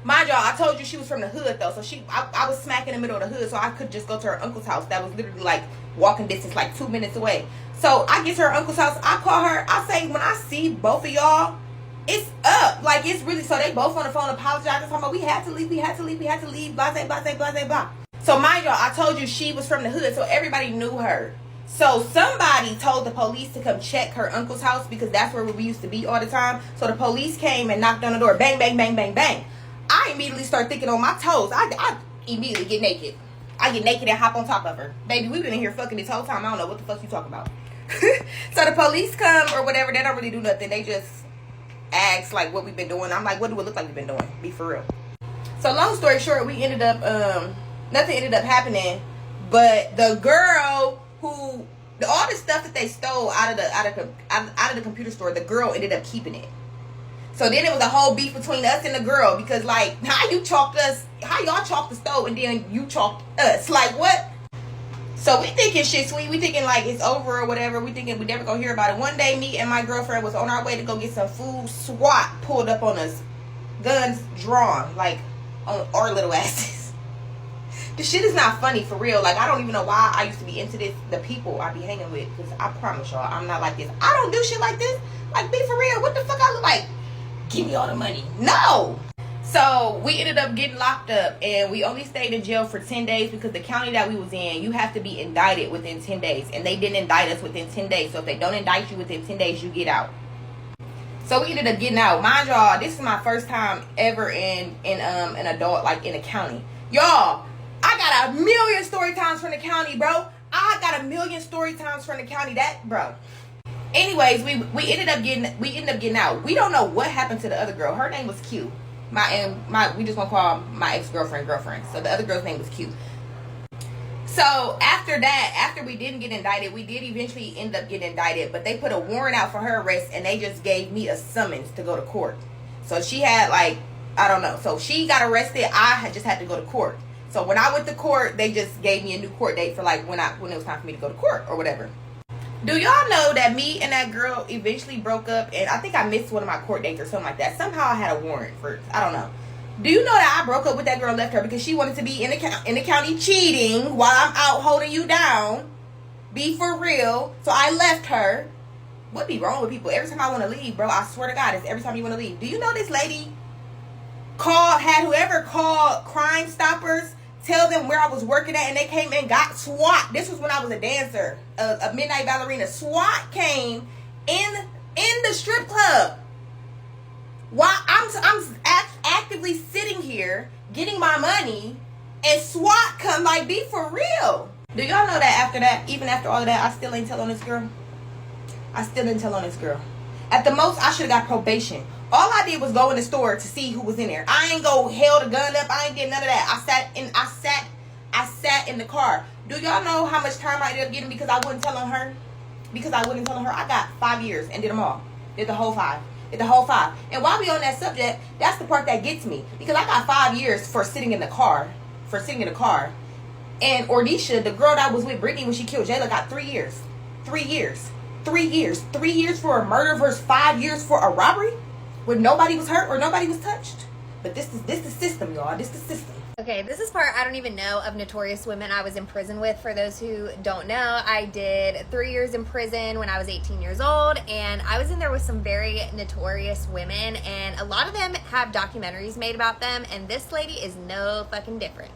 Mind y'all, I told you she was from the hood though. So I was smack in the middle of the hood. So I could just go to her uncle's house. That was literally like walking distance, like 2 minutes away. So I get to her uncle's house. I call her. I say, when I see both of y'all, it's up. Like, it's really, so they both on the phone apologizing. Talking about, we had to leave, blah, blah. So mind y'all, I told you she was from the hood. So everybody knew her. So somebody told the police to come check her uncle's house because that's where we used to be all the time. So the police came and knocked on the door. Bang, bang, bang, bang, bang. I immediately start thinking on my toes. I immediately get naked. I get naked and hop on top of her. Baby, we've been in here fucking this whole time. I don't know what the fuck you talking about. So the police come or whatever. They don't really do nothing. They just ask like what we've been doing. I'm like, what do it look like we've been doing? Be for real. So long story short, we ended up, nothing ended up happening. But the girl who, all the stuff that they stole out of the computer store, the girl ended up keeping it. So then it was a whole beef between us and the girl because like, how y'all chalked the stove and then you chalked us? Like what? So we thinking shit sweet. We thinking like it's over or whatever. We thinking we never gonna hear about it. One day, me and my girlfriend was on our way to go get some food. SWAT pulled up on us, guns drawn, like on our little asses. The shit is not funny for real. Like, I don't even know why I used to be into this. The people I be hanging with, because I promise y'all, I'm not like this. I don't do shit like this. Like, be for real. What the fuck I look like? Give me all the money. No. So we ended up getting locked up, and we only stayed in jail for 10 days because the county that we was in, you have to be indicted within 10 days, and they didn't indict us within 10 days. So if they don't indict you within 10 days, you get out. So we ended up getting out. Mind y'all, this is my first time ever in an adult, like in a county. Y'all, I got a million story times from the county, bro. I got a million story times from the county. That, bro. Anyways, we ended up getting out. We don't know what happened to the other girl. Her name was Q. We just want to call my ex-girlfriend. So the other girl's name was Q. So after that, after we didn't get indicted, we did eventually end up getting indicted, but they put a warrant out for her arrest, and they just gave me a summons to go to court. So she had like, I don't know. So she got arrested. I just had to go to court. So when I went to court, they just gave me a new court date for like when it was time for me to go to court or whatever. Do y'all know that me and that girl eventually broke up, and I think I missed one of my court dates or something like that. Somehow I had a warrant for, I don't know. Do you know that I broke up with that girl and left her because she wanted to be in the county cheating while I'm out holding you down? Be for real. So I left her. What be wrong with people? Every time I want to leave, bro, I swear to God, it's every time you want to leave. Do you know this lady had whoever called Crime Stoppers, tell them where I was working at, and they came and got SWAT. This was when I was a dancer, a midnight ballerina. SWAT came in the strip club while I'm actively sitting here getting my money, and SWAT come. Like, be for real. Do y'all know that after that, even after all of that, I still ain't tell on this girl? I still didn't tell on this girl. At the most, I should have got probation. All I did was go in the store to see who was in there. I ain't go held a gun up. I ain't did none of that. I sat in the car. Do y'all know how much time I ended up getting because I wouldn't tell on her? I got 5 years and did them all. Did the whole 5. And while we on that subject, that's the part that gets me. Because I got 5 years for sitting in the car. And Ordisha, the girl that was with Brittany when she killed Jayla, got 3 years. 3 years. 3 years. 3 years for a murder versus 5 years for a robbery? Where nobody was hurt or nobody was touched. But this is the system, y'all. This is the system. Okay, this is part I don't even know of notorious women I was in prison with. For those who don't know, I did 3 years in prison when I was 18 years old, and I was in there with some very notorious women, and a lot of them have documentaries made about them, and this lady is no fucking different.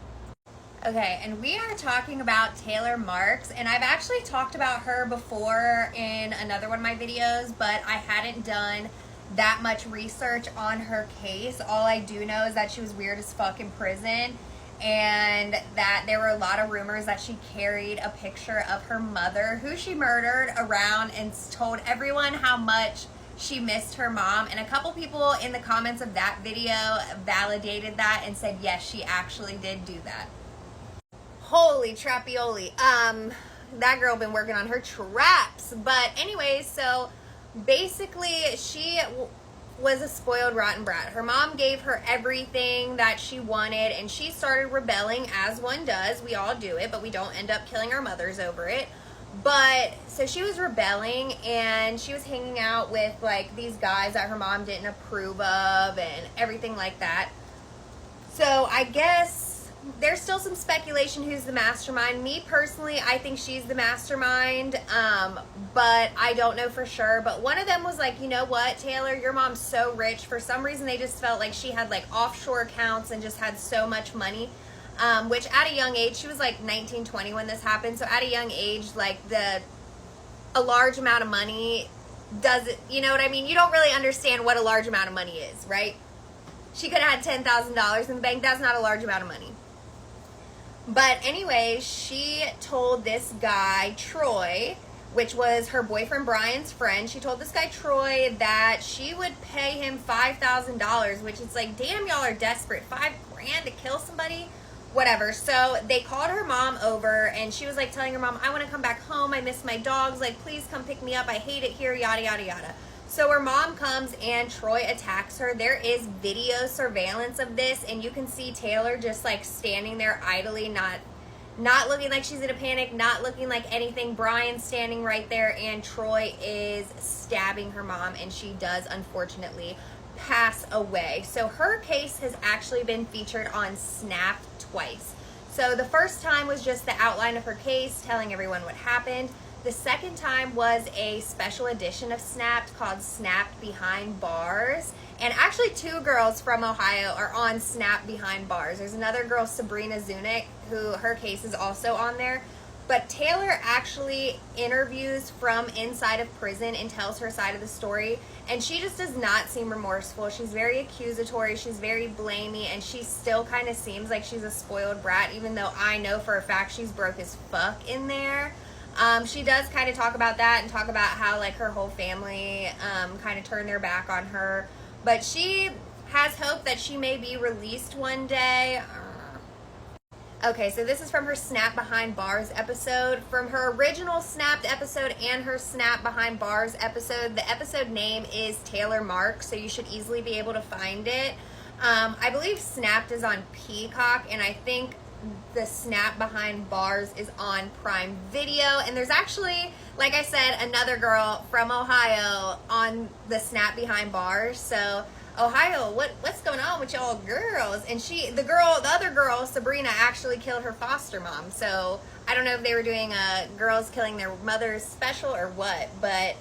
Okay, and we are talking about Taylor Marks, and I've actually talked about her before in another one of my videos, but I hadn't done that much research on her case. All I do know is that she was weird as fuck in prison, and that there were a lot of rumors that she carried a picture of her mother, who she murdered, around and told everyone how much she missed her mom. And a couple people in the comments of that video validated that and said yes, she actually did do that. Holy trapioli. That girl been working on her traps. But anyways, so basically she was a spoiled rotten brat. Her mom gave her everything that she wanted, and she started rebelling, as one does. We all do it, but we don't end up killing our mothers over it. But so she was rebelling, and she was hanging out with like these guys that her mom didn't approve of and everything like that. So I guess there's still some speculation who's the mastermind. Me personally, I think she's the mastermind, but I don't know for sure. But one of them was like, you know what, Taylor, your mom's so rich. For some reason, they just felt like she had like offshore accounts and just had so much money, which at a young age, she was like 19, 20 when this happened. So at a young age, like a large amount of money doesn't, you know what I mean? You don't really understand what a large amount of money is, right? She could have had $10,000 in the bank. That's not a large amount of money. But anyway, she told this guy, Troy, which was her boyfriend Brian's friend, she told this guy, Troy, that she would pay him $5,000, which is like, damn, y'all are desperate. $5,000 to kill somebody? Whatever. So they called her mom over, and she was like telling her mom, I want to come back home. I miss my dogs. Like, please come pick me up. I hate it here, yada, yada, yada. So her mom comes and Troy attacks her. There is video surveillance of this, and you can see Taylor just like standing there idly, not looking like she's in a panic, not looking like anything. Brian's standing right there, and Troy is stabbing her mom, and she does unfortunately pass away. So her case has actually been featured on Snap twice. So the first time was just the outline of her case, telling everyone what happened. The second time was a special edition of Snapped called Snapped Behind Bars. And actually 2 girls from Ohio are on Snapped Behind Bars. There's another girl, Sabrina Zunick, who her case is also on there. But Taylor actually interviews from inside of prison and tells her side of the story. And she just does not seem remorseful. She's very accusatory. She's very blamey. And she still kind of seems like she's a spoiled brat, even though I know for a fact she's broke as fuck in there. She does kind of talk about that and talk about how like her whole family kind of turned their back on her. But she has hope that she may be released one day. Okay, so this is from her Snap Behind Bars episode. From her original Snapped episode and her Snap Behind Bars episode, the episode name is Taylor Marks, so you should easily be able to find it. I believe Snapped is on Peacock, and I think the Snap Behind Bars is on Prime Video. And there's actually, like I said, another girl from Ohio on the Snap Behind Bars. So Ohio, what's going on with y'all girls? And the other girl, Sabrina, actually killed her foster mom. So I don't know if they were doing a girls killing their mothers special or what, but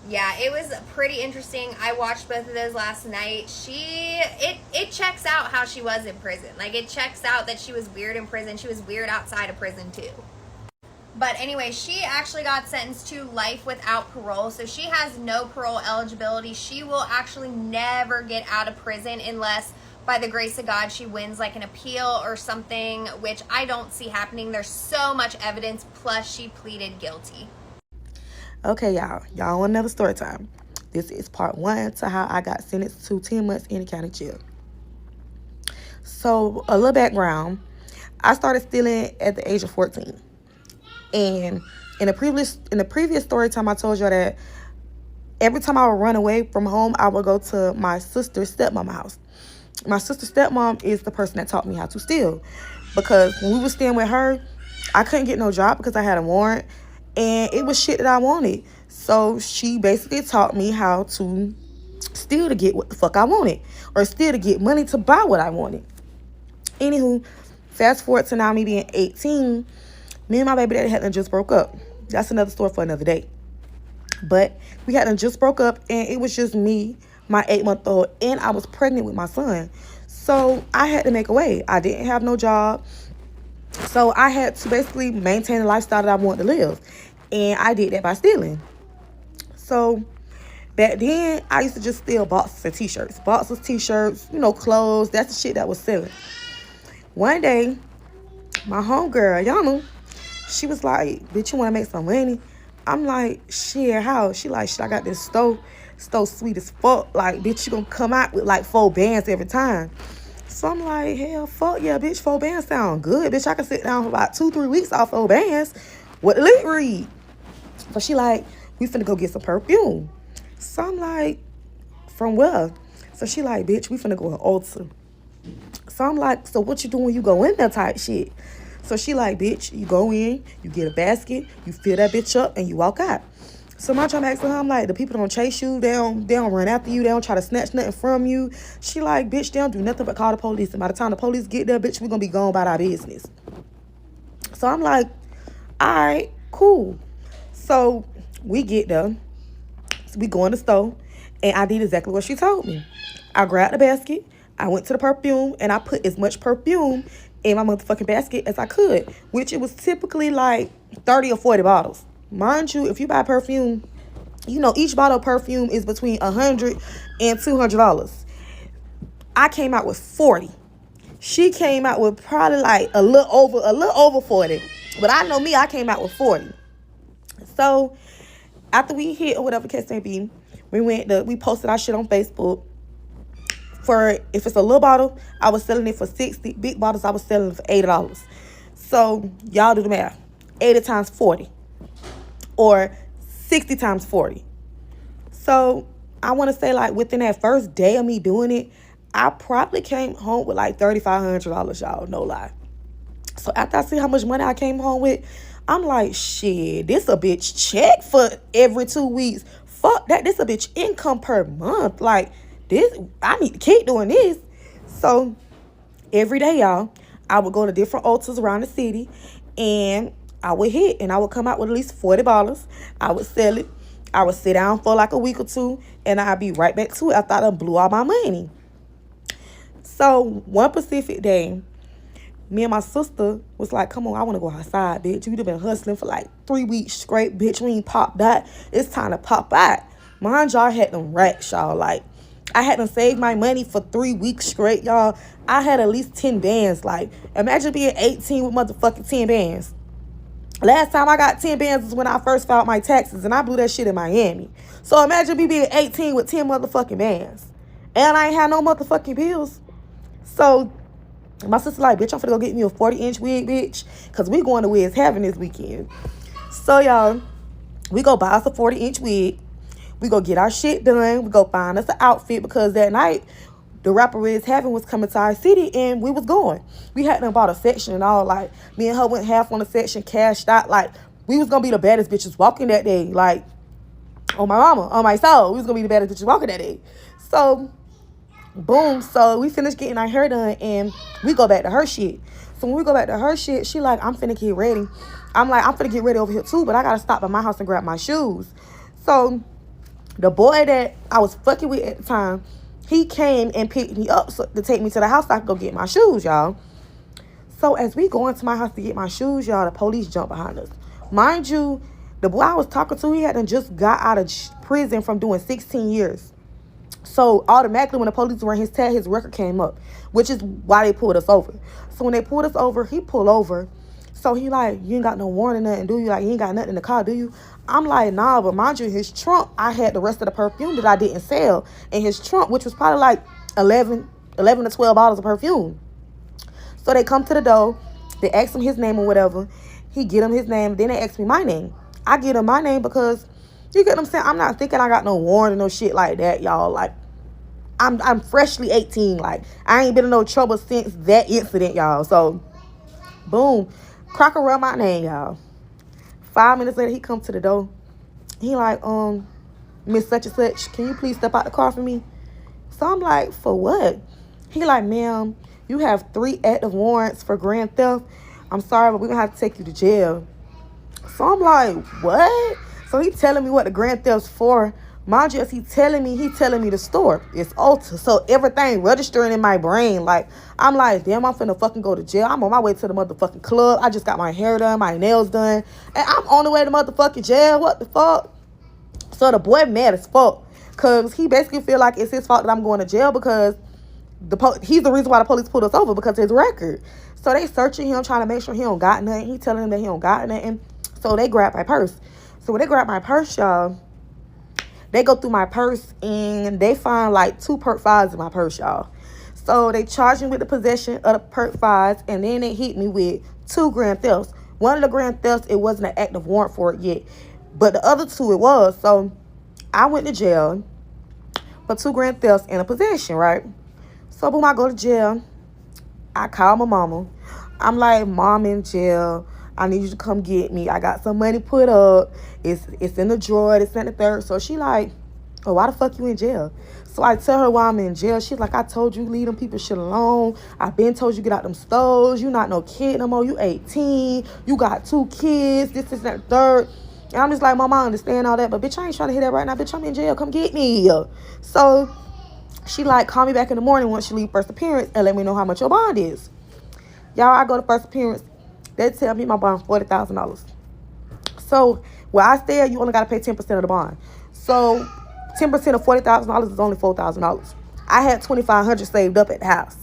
yeah, it was pretty interesting. I watched both of those last night. It checks out how she was in prison. Like, it checks out that she was weird in prison. She was weird outside of prison too. But anyway, she actually got sentenced to life without parole. So she has no parole eligibility. She will actually never get out of prison unless, by the grace of God, she wins like an appeal or something, which I don't see happening. There's so much evidence, plus she pleaded guilty. Okay, y'all want another story time. This is part 1 to how I got sentenced to 10 months in the county jail. So, a little background. I started stealing at the age of 14. And in the previous story time, I told y'all that every time I would run away from home, I would go to my sister's stepmom's house. My sister's stepmom is the person that taught me how to steal. Because when we were staying with her, I couldn't get no job because I had a warrant. And it was shit that I wanted. So she basically taught me how to still to get what the fuck I wanted, or still to get money to buy what I wanted. Anywho, fast forward to now me being 18, me and my baby daddy had just broke up. That's another story for another day. But we had just broke up, and it was just me, my 8-month-old, and I was pregnant with my son. So I had to make a way. I didn't have no job. So I had to basically maintain the lifestyle that I wanted to live. And I did that by stealing. So back then, I used to just steal boxes of t-shirts. Boxes, t-shirts, clothes. That's the shit that was selling. One day, my homegirl, Yana, she was like, bitch, you want to make some money? I'm like, shit, how? She like, shit, I got this stove sweet as fuck. Like, bitch, you gonna come out with like 4 bands every time. So I'm like, hell, fuck yeah, bitch, 4 bands sound good. Bitch, I can sit down for about 2-3 weeks off 4 bands. What the lick read? So she like, we finna go get some perfume. So I'm like, from where? So she like, bitch, we finna go to Ulta. So I'm like, so what you doing when you go in there type shit? So she like, bitch, you go in, you get a basket, you fill that bitch up, and you walk out. So my trying to ask her, I'm like, the people don't chase you, they don't run after you, they don't try to snatch nothing from you. She like, bitch, they don't do nothing but call the police. And by the time the police get there, bitch, we gonna be going about our business. So I'm like, all right, cool. So we get there, so we go in the store, and I did exactly what she told me. I grabbed the basket, I went to the perfume, and I put as much perfume in my motherfucking basket as I could, which it was typically like 30 or 40 bottles. Mind you, if you buy perfume, each bottle of perfume is between $100 and $200. I came out with 40. She came out with probably like a little over 40. But I know me, I came out with 40. So after we hit or whatever case may be, we posted our shit on Facebook. For if it's a little bottle, I was selling it for $60. Big bottles, I was selling for $80. So y'all do the math. 80 times 40. Or 60 times 40. So I want to say like within that first day of me doing it, I probably came home with like $3,500, y'all. No lie. So after I see how much money I came home with, I'm like, shit, this a bitch check for every 2 weeks. Fuck that. This a bitch income per month. Like, this, I need to keep doing this. So every day, y'all, I would go to different Ultas around the city, and I would hit, and I would come out with at least 40 bottles. I would sell it. I would sit down for like a week or two, and I'd be right back to it after I done blew all my money. So one Pacific day, me and my sister was like, come on, I want to go outside, bitch. We've been hustling for like 3 weeks straight, bitch. We ain't popped that. It's time to pop out. Mind y'all, I had them racks, y'all. Like, I had to save my money for 3 weeks straight, y'all. I had at least 10 bands. Like, imagine being 18 with motherfucking 10 bands. Last time I got 10 bands was when I first filed my taxes, and I blew that shit in Miami. So imagine me being 18 with 10 motherfucking bands. And I ain't had no motherfucking bills. So my sister like, bitch, I'm finna go get me a 40-inch wig, bitch. Because we going to Wiz Heaven this weekend. So, y'all, we go buy us a 40-inch wig. We go get our shit done. We go find us an outfit, because that night, the rapper Wiz Heaven was coming to our city, and we was going. We hadn't bought a section and all. Like, me and her went half on the section, cashed out. Like, we was going to be the baddest bitches walking that day. Like, on my mama, on my soul, we was going to be the baddest bitches walking that day. So, boom. So, we finished getting our hair done, and we go back to her shit. So, when we go back to her shit, she like, I'm finna get ready. I'm like, I'm finna get ready over here too, but I got to stop by my house and grab my shoes. So, the boy that I was fucking with at the time, he came and picked me up to take me to the house so I could go get my shoes, y'all. So as we go into my house to get my shoes, y'all, the police jump behind us. Mind you, the boy I was talking to, he hadn't just got out of prison from doing 16 years. So automatically when the police ran his tag, his record came up, which is why they pulled us over. So when they pulled us over, he pulled over. So he like, you ain't got no warrant or nothing, do you? Like, you ain't got nothing in the car, do you? I'm like, nah, but mind you, his trunk, I had the rest of the perfume that I didn't sell in his trunk, which was probably like 11 to 12 bottles of perfume. So they come to the door, they ask him his name or whatever. He get him his name, then they ask me my name. I get him my name because, you get what I'm saying? I'm not thinking I got no warrant or no shit like that, y'all. Like, I'm freshly 18. Like, I ain't been in no trouble since that incident, y'all. So, boom. Crocker run my name, y'all. 5 minutes later, he come to the door. He like, ma'am, Miss such and such, can you please step out the car for me? So I'm like, for what? He like, ma'am, you have 3 active warrants for grand theft. I'm sorry, but we're going to have to take you to jail. So I'm like, what? So he telling me what the grand theft's for. Mind you, as he telling me the store. It's Ulta. So everything registering in my brain. Like, I'm like, damn, I'm finna fucking go to jail. I'm on my way to the motherfucking club. I just got my hair done, my nails done. And I'm on the way to motherfucking jail. What the fuck? So the boy mad as fuck. Because he basically feel like it's his fault that I'm going to jail because he's the reason why the police pulled us over because of his record. So they searching him, trying to make sure he don't got nothing. He telling them that he don't got nothing. So they grab my purse. So when they grab my purse, y'all, they go through my purse and they find like 2 perk 5s in my purse, y'all. So they charged me with the possession of the perk 5s, and then they hit me with 2 grand thefts. One of the grand thefts, it wasn't an active warrant for it yet, but the other 2 it was. So I went to jail for 2 grand thefts and a possession, right? So boom, I go to jail. I call my mama. I'm like, Mom in jail. I need you to come get me. I got some money put up. It's in the drawer. It's in the third. So she like, oh, why the fuck you in jail? So I tell her why I'm in jail. She's like, I told you leave them people shit alone. I been told you get out them stores. You not no kid no more. You 18. You got 2 kids. This is that third. And I'm just like, Mama, I understand all that, but bitch, I ain't trying to hear that right now. Bitch, I'm in jail. Come get me. So she like, call me back in the morning once you leave first appearance and let me know how much your bond is. Y'all, I go to first appearance. They tell me my bond $40,000. So where I stay at, you only got to pay 10% of the bond. So 10% of $40,000 is only $4,000. I had $2,500 saved up at the house.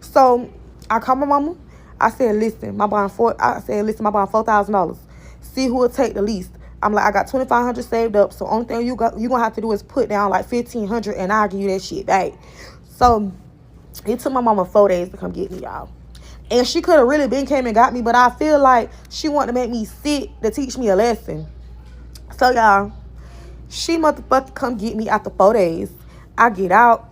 So I called my mama. I said, listen, my bond $4,000. See who will take the least. I'm like, I got $2,500 saved up. So only thing you gonna have to do is put down like $1,500, and I'll give you that shit back. So it took my mama 4 days to come get me, y'all. And she could have really came and got me, but I feel like she wanted to make me sit to teach me a lesson. So, y'all, she motherfucking come get me after 4 days. I get out.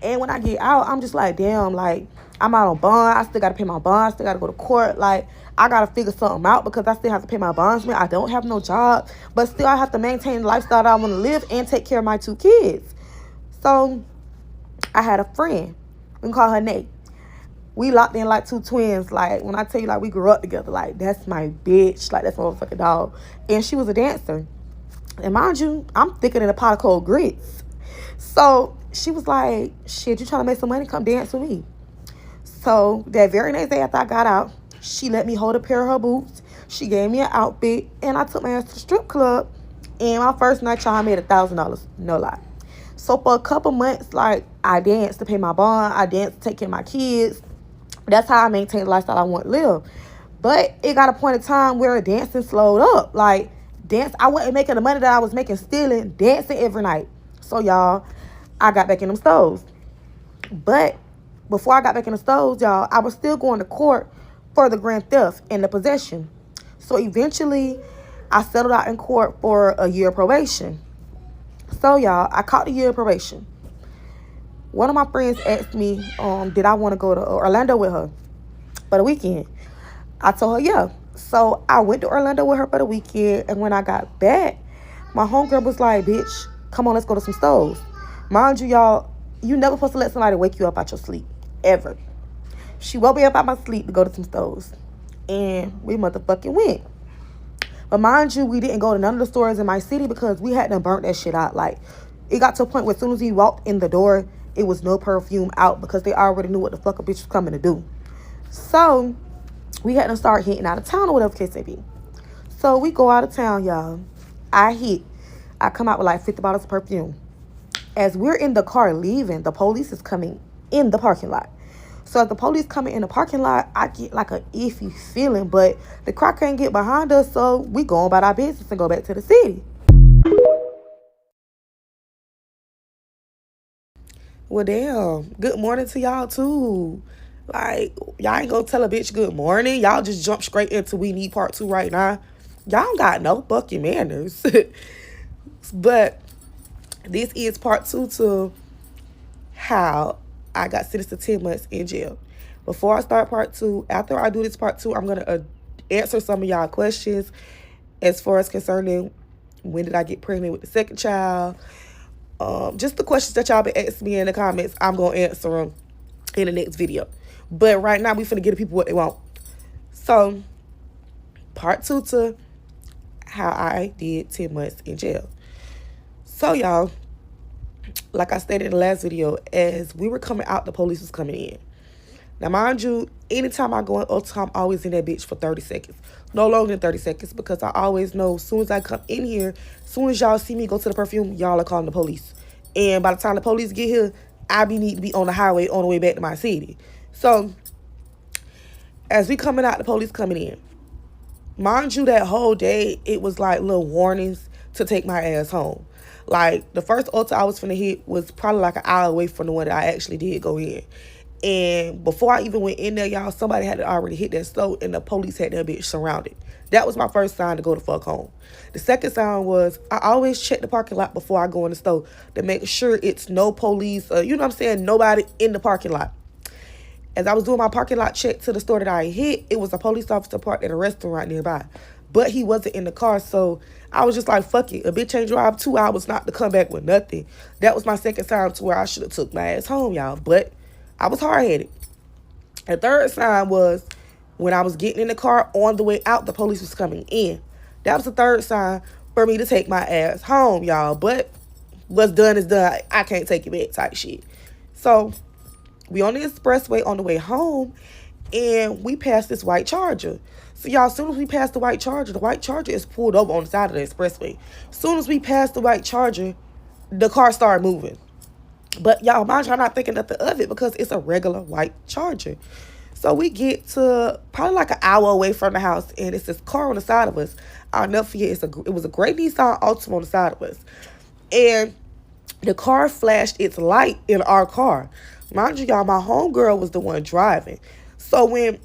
And when I get out, I'm just like, damn, like, I'm out on bond. I still got to pay my bond. I still got to go to court. Like, I got to figure something out because I still have to pay my bonds. I don't have no job. But still, I have to maintain the lifestyle that I want to live and take care of my 2 kids. So, I had a friend. We can call her Nate. We locked in like 2 twins. Like, when I tell you, like, we grew up together. Like, that's my bitch. Like, that's my motherfucking dog. And she was a dancer. And mind you, I'm thicker than a pot of cold grits. So, she was like, shit, you trying to make some money? Come dance with me. So, that very next day after I got out, she let me hold a pair of her boots. She gave me an outfit. And I took my ass to the strip club. And my first night, y'all, I made $1,000. No lie. So, for a couple months, like, I danced to pay my bond. I danced to take care of my kids. That's how I maintain the lifestyle I want to live. But it got a point in time where dancing slowed up. Like, I wasn't making the money that I was making stealing, dancing every night. So, y'all, I got back in them stores. But before I got back in the stores, y'all, I was still going to court for the grand theft and the possession. So, eventually, I settled out in court for a year of probation. So, y'all, I caught the year of probation. One of my friends asked me, did I want to go to Orlando with her for the weekend? I told her, yeah. So I went to Orlando with her for the weekend. And when I got back, my homegirl was like, bitch, come on, let's go to some stores. Mind you, y'all, you never supposed to let somebody wake you up out your sleep. Ever. She woke me up out my sleep to go to some stores. And we motherfucking went. But mind you, we didn't go to none of the stores in my city because we hadn't burnt that shit out. Like, it got to a point where as soon as we walked in the door, it was no perfume out because they already knew what the fuck a bitch was coming to do. So, we had to start hitting out of town or whatever the case may be. So, we go out of town, y'all. I come out with like 50 bottles of perfume. As we're in the car leaving, the police is coming in the parking lot. So, as the police coming in the parking lot, I get like a iffy feeling. But the car can't get behind us, so we go about our business and go back to the city. Well, damn. Good morning to y'all, too. Like, y'all ain't gonna tell a bitch good morning. Y'all just jump straight into we need part 2 right now. Y'all don't got no fucking manners. But this is part 2 to how I got sentenced to 10 months in jail. Before I start part 2, after I do this part 2, I'm going to answer some of y'all questions as far as concerning When did I get pregnant with the second child? Just the questions that y'all been asking me in the comments, I'm going to answer them in the next video. But right now, we finna give the people what they want. So, part 2 to how I did 10 months in jail. So, y'all, like I stated in the last video, as we were coming out, the police was coming in. Now, mind you, anytime I go in Ulta, I'm always in that bitch for 30 seconds. No longer than 30 seconds, because I always know as soon as I come in here, as soon as y'all see me go to the perfume, y'all are calling the police. And by the time the police get here, I need to be on the highway on the way back to my city. So, as we coming out, the police coming in. Mind you, that whole day, it was like little warnings to take my ass home. Like, the first Ulta I was finna hit was probably like an hour away from the one that I actually did go in. And before I even went in there, y'all, somebody had already hit that store and the police had that bitch surrounded. That was my first sign to go the fuck home. The second sign was I always check the parking lot before I go in the store to make sure it's no police, you know what I'm saying, nobody in the parking lot. As I was doing my parking lot check to the store that I hit, it was a police officer parked at a restaurant nearby. But he wasn't in the car, so I was just like, fuck it. A bitch ain't drive 2 hours not to come back with nothing. That was my second sign to where I should have took my ass home, y'all. But I was hard-headed. The third sign was when I was getting in the car on the way out, the police was coming in. That was the third sign for me to take my ass home, y'all. But what's done is done. I can't take it back type shit. So we on the expressway on the way home, and we passed this white Charger. So, y'all, as soon as we passed the white Charger is pulled over on the side of the expressway. As soon as we passed the white Charger, the car started moving. But, y'all, mind you, I'm not thinking nothing of it because it's a regular white Charger. So, we get to probably like an hour away from the house, and it's this car on the side of us. I'll never forget, it was a gray Nissan Altima on the side of us. And the car flashed its light in our car. Mind you, y'all, my homegirl was the one driving. So when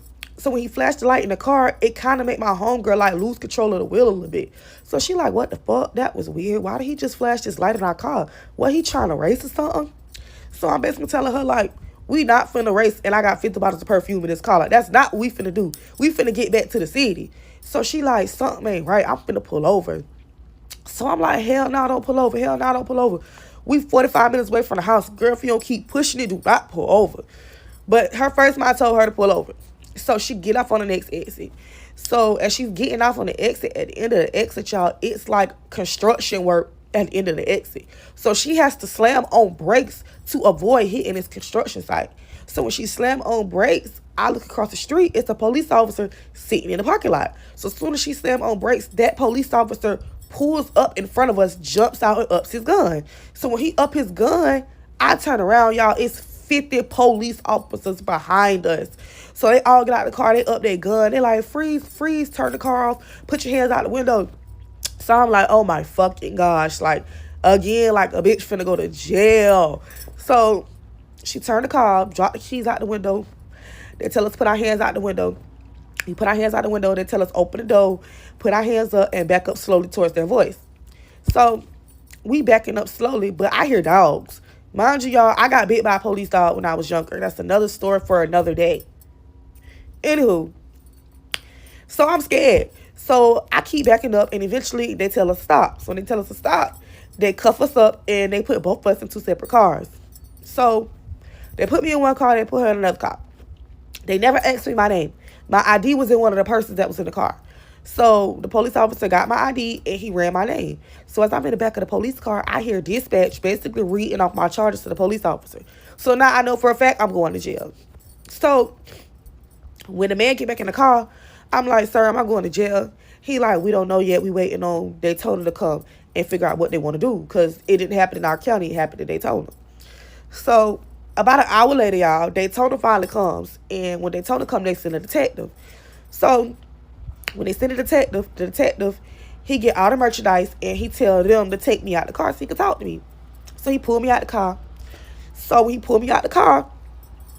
he flashed the light in the car, it kind of made my homegirl like lose control of the wheel a little bit. So she like, what the fuck? That was weird. Why did he just flash this light in our car? What, he trying to race or something? So I'm basically telling her like, we not finna race and I got 50 bottles of perfume in this car. Like, that's not what we finna do. We finna get back to the city. So she like, something ain't right. I'm finna pull over. So I'm like, hell no, don't pull over. Hell no, don't pull over. We 45 minutes away from the house. Girl, if you don't keep pushing it, do not pull over. But her first mind told her to pull over. So she get off on the next exit. So as she's getting off on the exit, at the end of the exit, y'all, it's like construction work at the end of the exit. So she has to slam on brakes to avoid hitting this construction site. So when she slammed on brakes, I look across the street, it's a police officer sitting in the parking lot. So as soon as she slammed on brakes, that police officer pulls up in front of us, jumps out and ups his gun. So when he up his gun, I turn around, y'all, it's 50 police officers behind us. So they all get out of the car, they up their gun, they like, freeze, turn the car off, put your hands out the window. So I'm like, oh my fucking gosh, like, again, like a bitch finna go to jail. So she turned the car off, dropped the keys out the window. They tell us to put our hands out the window. We put our hands out the window, they tell us open the door, put our hands up, and back up slowly towards their voice. So we backing up slowly, but I hear dogs. Mind you, y'all, I got bit by a police dog when I was younger. That's another story for another day. Anywho, so I'm scared. So I keep backing up, and eventually they tell us to stop. So when they tell us to stop, they cuff us up, and they put both of us in 2 separate cars. So they put me in one car, they put her in another car. They never asked me my name. My ID was in one of the persons that was in the car. So the police officer got my ID and he ran my name. So as I'm in the back of the police car, I hear dispatch basically reading off my charges to the police officer. So now I know for a fact I'm going to jail. So when the man get back in the car, I'm like, sir, am I going to jail? He like, we don't know yet. We waiting on Daytona to come and figure out what they want to do. Because it didn't happen in our county. It happened in Daytona. So about an hour later, y'all, Daytona finally comes. And when Daytona come, they send a detective. So when they send the detective, he get all the merchandise and he tell them to take me out the car so he can talk to me. So he pulled me out the car. So when he pulled me out the car,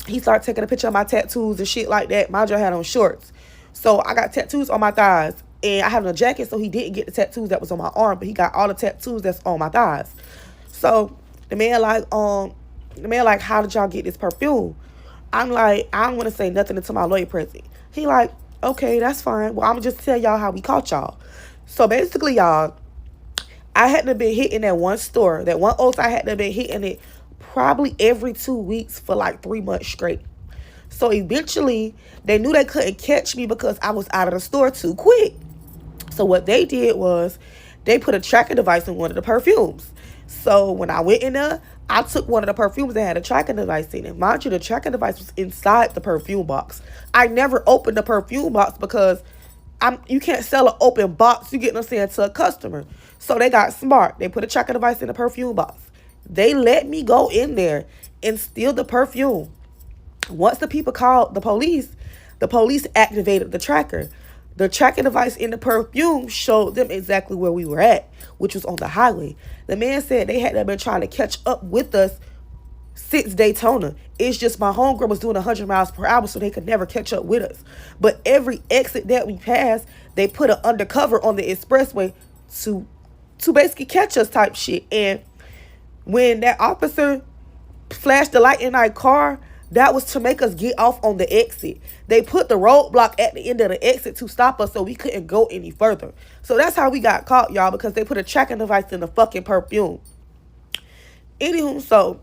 he started taking a picture of my tattoos and shit like that. Mind you, I had on shorts. So I got tattoos on my thighs. And I had on a jacket, so he didn't get the tattoos that was on my arm, but he got all the tattoos that's on my thighs. So the man like, how did y'all get this perfume? I'm like, I don't want to say nothing until my lawyer present. He like, okay, that's fine. Well, I'm going to just tell y'all how we caught y'all. So basically, y'all, I hadn't have been hitting that one store. That one Oaks, I hadn't have been hitting it probably every 2 weeks for like 3 months straight. So eventually, they knew they couldn't catch me because I was out of the store too quick. So what they did was they put a tracking device in one of the perfumes. So when I went in there, I took one of the perfumes that had a tracking device in it. Mind you, the tracking device was inside the perfume box. I never opened the perfume box because you can't sell an open box, you get what I'm saying, to a customer. So they got smart. They put a tracking device in the perfume box. They let me go in there and steal the perfume. Once the people called the police activated the tracker. The tracking device in the perfume showed them exactly where we were at, which was on the highway. The man said they had been trying to catch up with us since Daytona. It's just my homegirl was doing 100 miles per hour, so they could never catch up with us. But every exit that we passed, they put an undercover on the expressway to basically catch us type shit. And when that officer flashed the light in our car, that was to make us get off on the exit. They put the roadblock at the end of the exit to stop us so we couldn't go any further. So that's how we got caught, y'all, because they put a tracking device in the fucking perfume. Anywho, so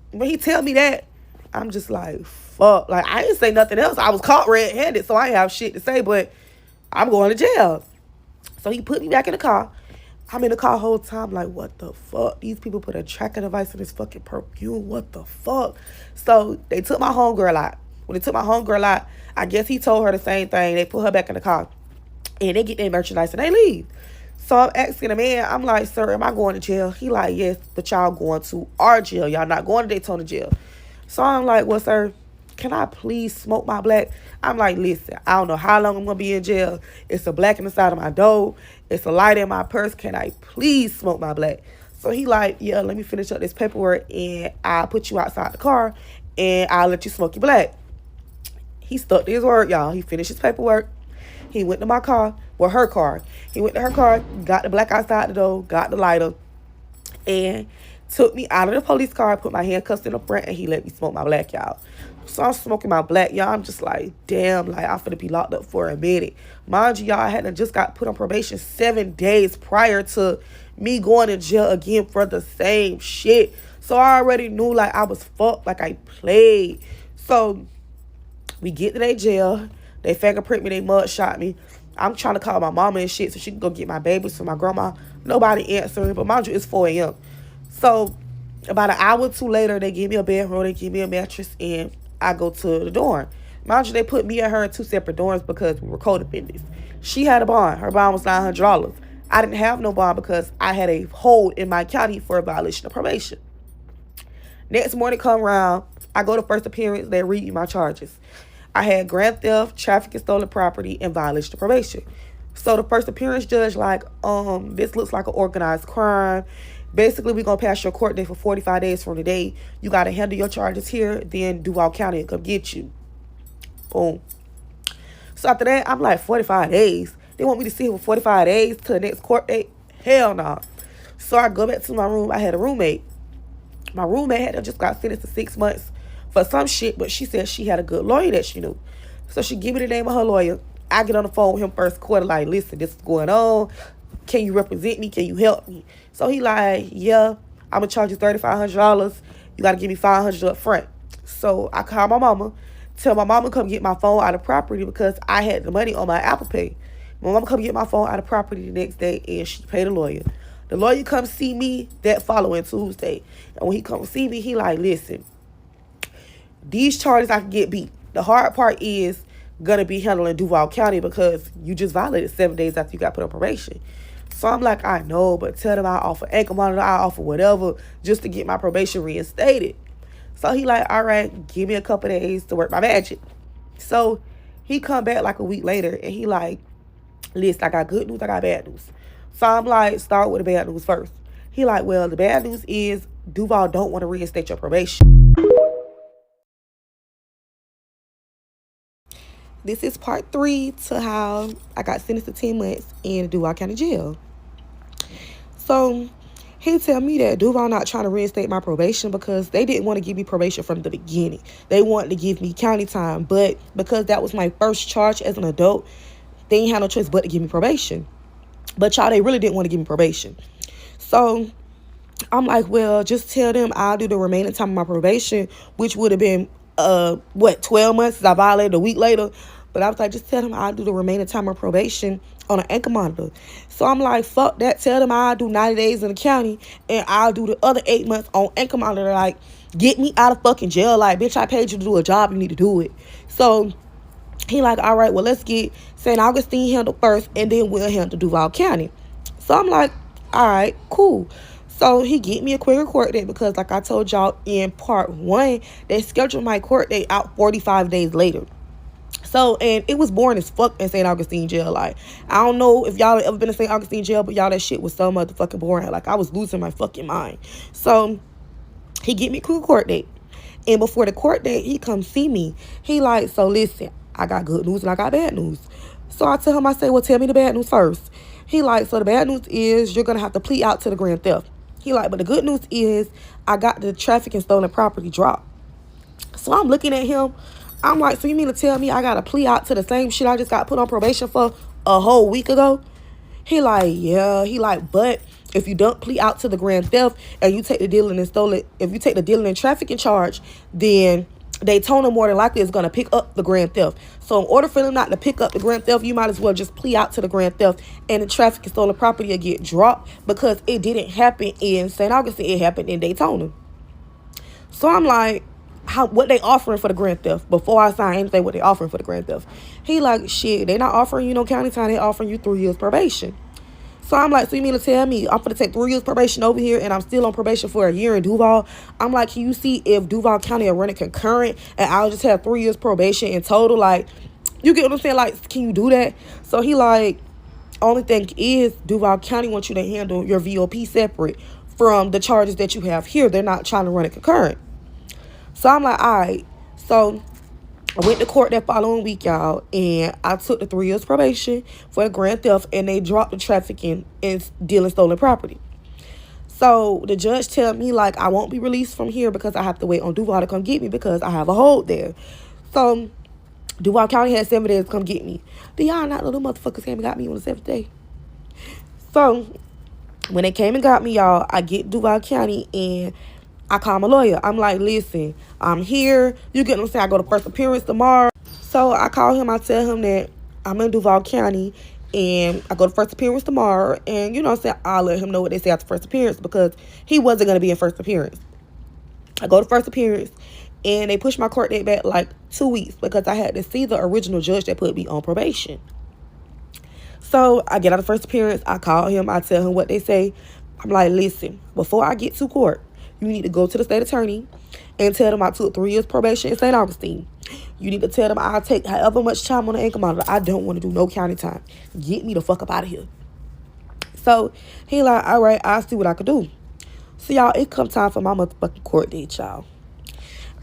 when he tell me that, I'm just like, fuck. Like, I didn't say nothing else. I was caught red-handed, so I didn't have shit to say, but I'm going to jail. So he put me back in the car. I'm in the car the whole time like, what the fuck? These people put a tracking device in this fucking perfume. What the fuck? So they took my homegirl out. When they took my homegirl out, I guess he told her the same thing. They put her back in the car. And they get their merchandise and they leave. So I'm asking the man, I'm like, sir, am I going to jail? He like, yes, but y'all going to our jail. Y'all not going to Daytona jail. So I'm like, well, sir, can I please smoke my black? I'm like, listen, I don't know how long I'm going to be in jail. It's a black in the side of my door. It's a light in my purse. Can I please smoke my black? So he like, yeah, let me finish up this paperwork and I'll put you outside the car and I'll let you smoke your black. He stuck to his word, y'all. He finished his paperwork. He went to my car, well, her car. He went to her car, got the black outside the door, got the lighter, and took me out of the police car, put my handcuffs in the front, and he let me smoke my black, y'all. So I'm smoking my black, y'all. I'm just like, damn, like, I'm finna be locked up for a minute. Mind you, y'all, I had just got put on probation 7 days prior to me going to jail again for the same shit. So I already knew, like, I was fucked, like, I played. So we get to their jail. They fingerprint me, they mud shot me. I'm trying to call my mama and shit so she can go get my babies from my grandma. Nobody answering, but mind you, it's 4 a.m. So about an hour or two later, they give me a bedroom, they give me a mattress, and I go to the dorm. Mind you, they put me and her in 2 separate dorms because we were codependents. She had a bond. Her bond was $900. I didn't have no bond because I had a hold in my county for a violation of probation. Next morning come around, I go to first appearance, they read me my charges. I had grand theft, trafficking stolen property, and violation of probation. So the first appearance judge like, this looks like an organized crime. Basically, we're going to pass your court date for 45 days from today. You got to handle your charges here, then Duval County will come get you. Boom. So after that, I'm like, 45 days? They want me to sit here for 45 days to the next court date? Hell no. So I go back to my room. I had a roommate. My roommate had just got sentenced to 6 months for some shit, but she said she had a good lawyer that she knew. So she give me the name of her lawyer. I get on the phone with him first quarter, like, listen, this is going on. Can you represent me? Can you help me? So he like, yeah, I'm going to charge you $3,500. You got to give me $500 up front. So I call my mama, tell my mama come get my phone out of property because I had the money on my Apple Pay. My mama come get my phone out of property the next day and she paid the lawyer. The lawyer come see me that following Tuesday. And when he come see me, he like, listen, these charges I can get beat. The hard part is going to be handling Duval County because you just violated 7 days after you got put on probation. So I'm like, I know, but tell them I'll offer ankle monitor, I'll offer whatever just to get my probation reinstated. So he like, all right, give me a couple days to work my magic. So he come back like a week later and he like, listen, I got good news, I got bad news. So I'm like, start with the bad news first. He like, well, the bad news is Duval don't want to reinstate your probation. This is part 3 to how I got sentenced to 10 months in Duval County Jail. So he tell me that Duval not trying to reinstate my probation because they didn't want to give me probation from the beginning. They wanted to give me county time, but because that was my first charge as an adult, they ain't had no choice but to give me probation. But y'all, they really didn't want to give me probation. So I'm like, well, just tell them I'll do the remaining time of my probation, which would have been 12 months, since I violated a week later. But I was like, just tell them I'll do the remaining time of probation on an ankle monitor. So I'm like, fuck that. Tell them I'll do 90 days in the county and I'll do the other 8 months on ankle monitor. Like, get me out of fucking jail. Like, bitch, I paid you to do a job. You need to do it. So he like, all right, well, let's get St. Augustine handled first and then we'll handle Duval County. So I'm like, all right, cool. So he get me a quicker court date because, like I told y'all in part 1, they scheduled my court date out 45 days later. So, and it was boring as fuck in St. Augustine jail. Like, I don't know if y'all have ever been to St. Augustine jail, but y'all, that shit was so motherfucking boring. Like, I was losing my fucking mind. So, he get me a quick court date. And before the court date, he come see me. He like, so listen, I got good news and I got bad news. So I tell him, I say, well, tell me the bad news first. He like, so the bad news is you're going to have to plead out to the grand theft. He like, but the good news is I got the traffic and stolen property dropped. So I'm looking at him. I'm like, so you mean to tell me I got to plea out to the same shit I just got put on probation for a whole week ago? He like, yeah. He like, but if you don't plea out to the grand theft and you take the dealing and stolen, if you take the dealing and trafficking charge, then Daytona more than likely is going to pick up the grand theft. So in order for them not to pick up the grand theft, you might as well just plea out to the grand theft and the traffic and stolen property will get dropped because it didn't happen in St. Augustine. It happened in Daytona. So I'm like, what they offering for the grand theft? Before I sign anything, what they offering for the grand theft? He like, shit, they not offering you no county time. They offering you 3 years probation. So I'm like, so you mean to tell me I'm going to take 3 years probation over here and I'm still on probation for a year in Duval? I'm like, can you see if Duval County are running concurrent and I'll just have 3 years probation in total? Like, you get what I'm saying? Like, can you do that? So he like, only thing is Duval County wants you to handle your VOP separate from the charges that you have here. They're not trying to run it concurrent. So I'm like, all right. So I went to court that following week, y'all, and I took the 3 years probation for the grand theft, and they dropped the trafficking and dealing stolen property. So the judge tell me, like, I won't be released from here because I have to wait on Duval to come get me because I have a hold there. So Duval County had 7 days to come get me. Do y'all not know the motherfuckers came and got me on the 7th day? So when they came and got me, y'all, I get Duval County and I call my lawyer. I'm like, listen, I'm here. You get what I'm saying? I go to first appearance tomorrow. So I call him. I tell him that I'm in Duval County and I go to first appearance tomorrow. And, you know what I'm saying, I'll let him know what they say after first appearance because he wasn't going to be in first appearance. I go to first appearance and they push my court date back like 2 weeks because I had to see the original judge that put me on probation. So I get out of first appearance. I call him. I tell him what they say. I'm like, listen, before I get to court, you need to go to the state attorney and tell them I took 3 years probation in St. Augustine. You need to tell them I'll take however much time on the ankle monitor. I don't want to do no county time. Get me the fuck up out of here. So he like, all right, I'll see what I can do. So y'all, it come time for my motherfucking court date, y'all.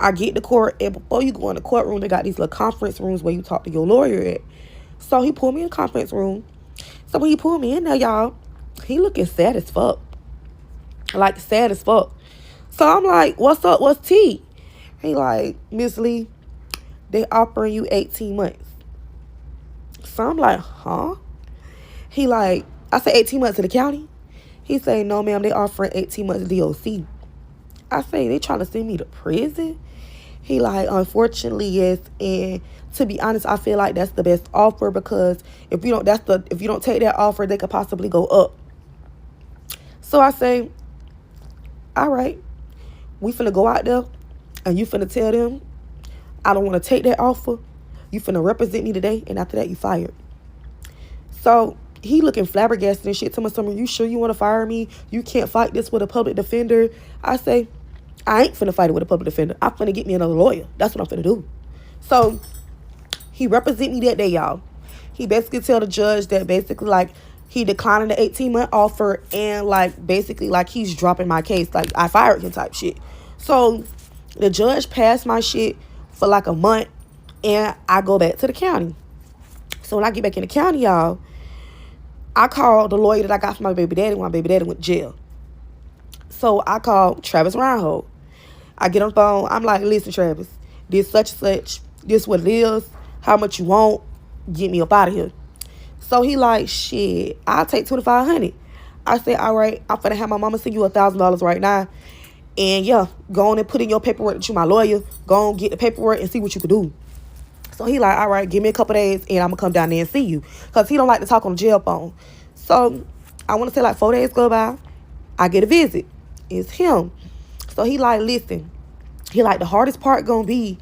I get to court, and before you go in the courtroom, they got these little conference rooms where you talk to your lawyer at. So he pulled me in the conference room. So when he pulled me in there, y'all, he looking sad as fuck. Like, sad as fuck. So I'm like, what's up? What's tea? He like, Miss Lee, they offering you 18 months. So I'm like, huh? He like, I said 18 months to the county? He say, no, ma'am, they offering 18 months DOC. I say, they trying to send me to prison? He like, unfortunately, yes. And to be honest, I feel like that's the best offer because if you don't take that offer, they could possibly go up. So I say, all right. We finna go out there and you finna tell them I don't want to take that offer. You finna represent me today and after that you fired. So he looking flabbergasted and shit. Tell me something, you sure you want to fire me? You can't fight this with a public defender. I say, I ain't finna fight it with a public defender. I'm finna get me another lawyer. That's what I'm finna do. So he represent me that day, y'all. He basically tell the judge that basically like he declining the 18-month offer and like basically like he's dropping my case. Like I fired him type shit. So the judge passed my shit for like a month and I go back to the county. So when I get back in the county, y'all, I called the lawyer that I got for my baby daddy when my baby daddy went to jail. So I called Travis Reinhold. I get on the phone. I'm like, listen, Travis, this such and such. This what it is. How much you want? Get me up out of here. So he like, shit, I'll take $2,500. I said, all right, I'm finna have my mama send you $1,000 right now. And yeah, go on and put in your paperwork that you my lawyer. Go on, get the paperwork and see what you can do. So he like, all right, give me a couple days and I'm gonna come down there and see you. Because he don't like to talk on the jail phone. So I want to say like 4 days go by. I get a visit. It's him. So he like, listen. He like, the hardest part gonna be,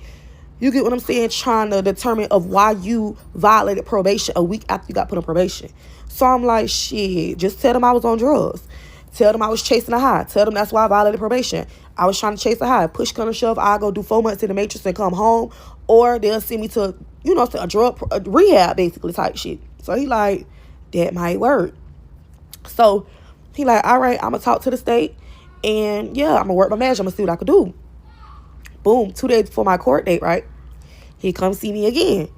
you get what I'm saying, trying to determine of why you violated probation a week after you got put on probation. So I'm like, shit, just tell them I was on drugs. Tell them I was chasing a high. Tell them that's why I violated probation. I was trying to chase a high. Push, come to shove, I'll go do 4 months in the Matrix and come home. Or they'll send me to, you know, to a rehab, basically, type shit. So he like, that might work. So he like, all right, I'm going to talk to the state. And yeah, I'm going to work my magic. I'm going to see what I can do. Boom, 2 days before my court date, right? He comes see me again.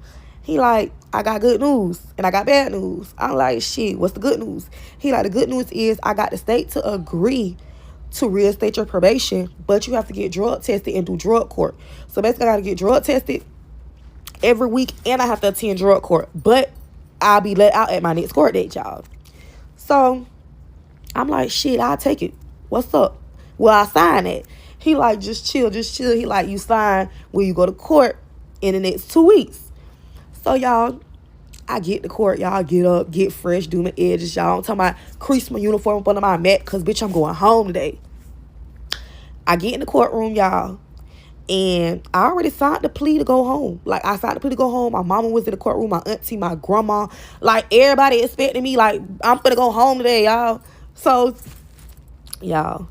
He like, I got good news and I got bad news. I'm like, shit, what's the good news? He like, the good news is I got the state to agree to reinstate your probation, but you have to get drug tested and do drug court. So basically, I got to get drug tested every week and I have to attend drug court. But I'll be let out at my next court date, y'all. So I'm like, shit, I'll take it. What's up? Well, I sign it. He like, just chill, just chill. He like, you sign when you go to court in the next 2 weeks. So, y'all, I get to court, y'all. Get up, get fresh, do my edges, y'all. I'm talking about crease my uniform up under my mat because, bitch, I'm going home today. I get in the courtroom, y'all, and I already signed the plea to go home. Like, I signed the plea to go home. My mama was in the courtroom, my auntie, my grandma. Like, everybody expecting me, like, I'm finna go home today, y'all. So, y'all,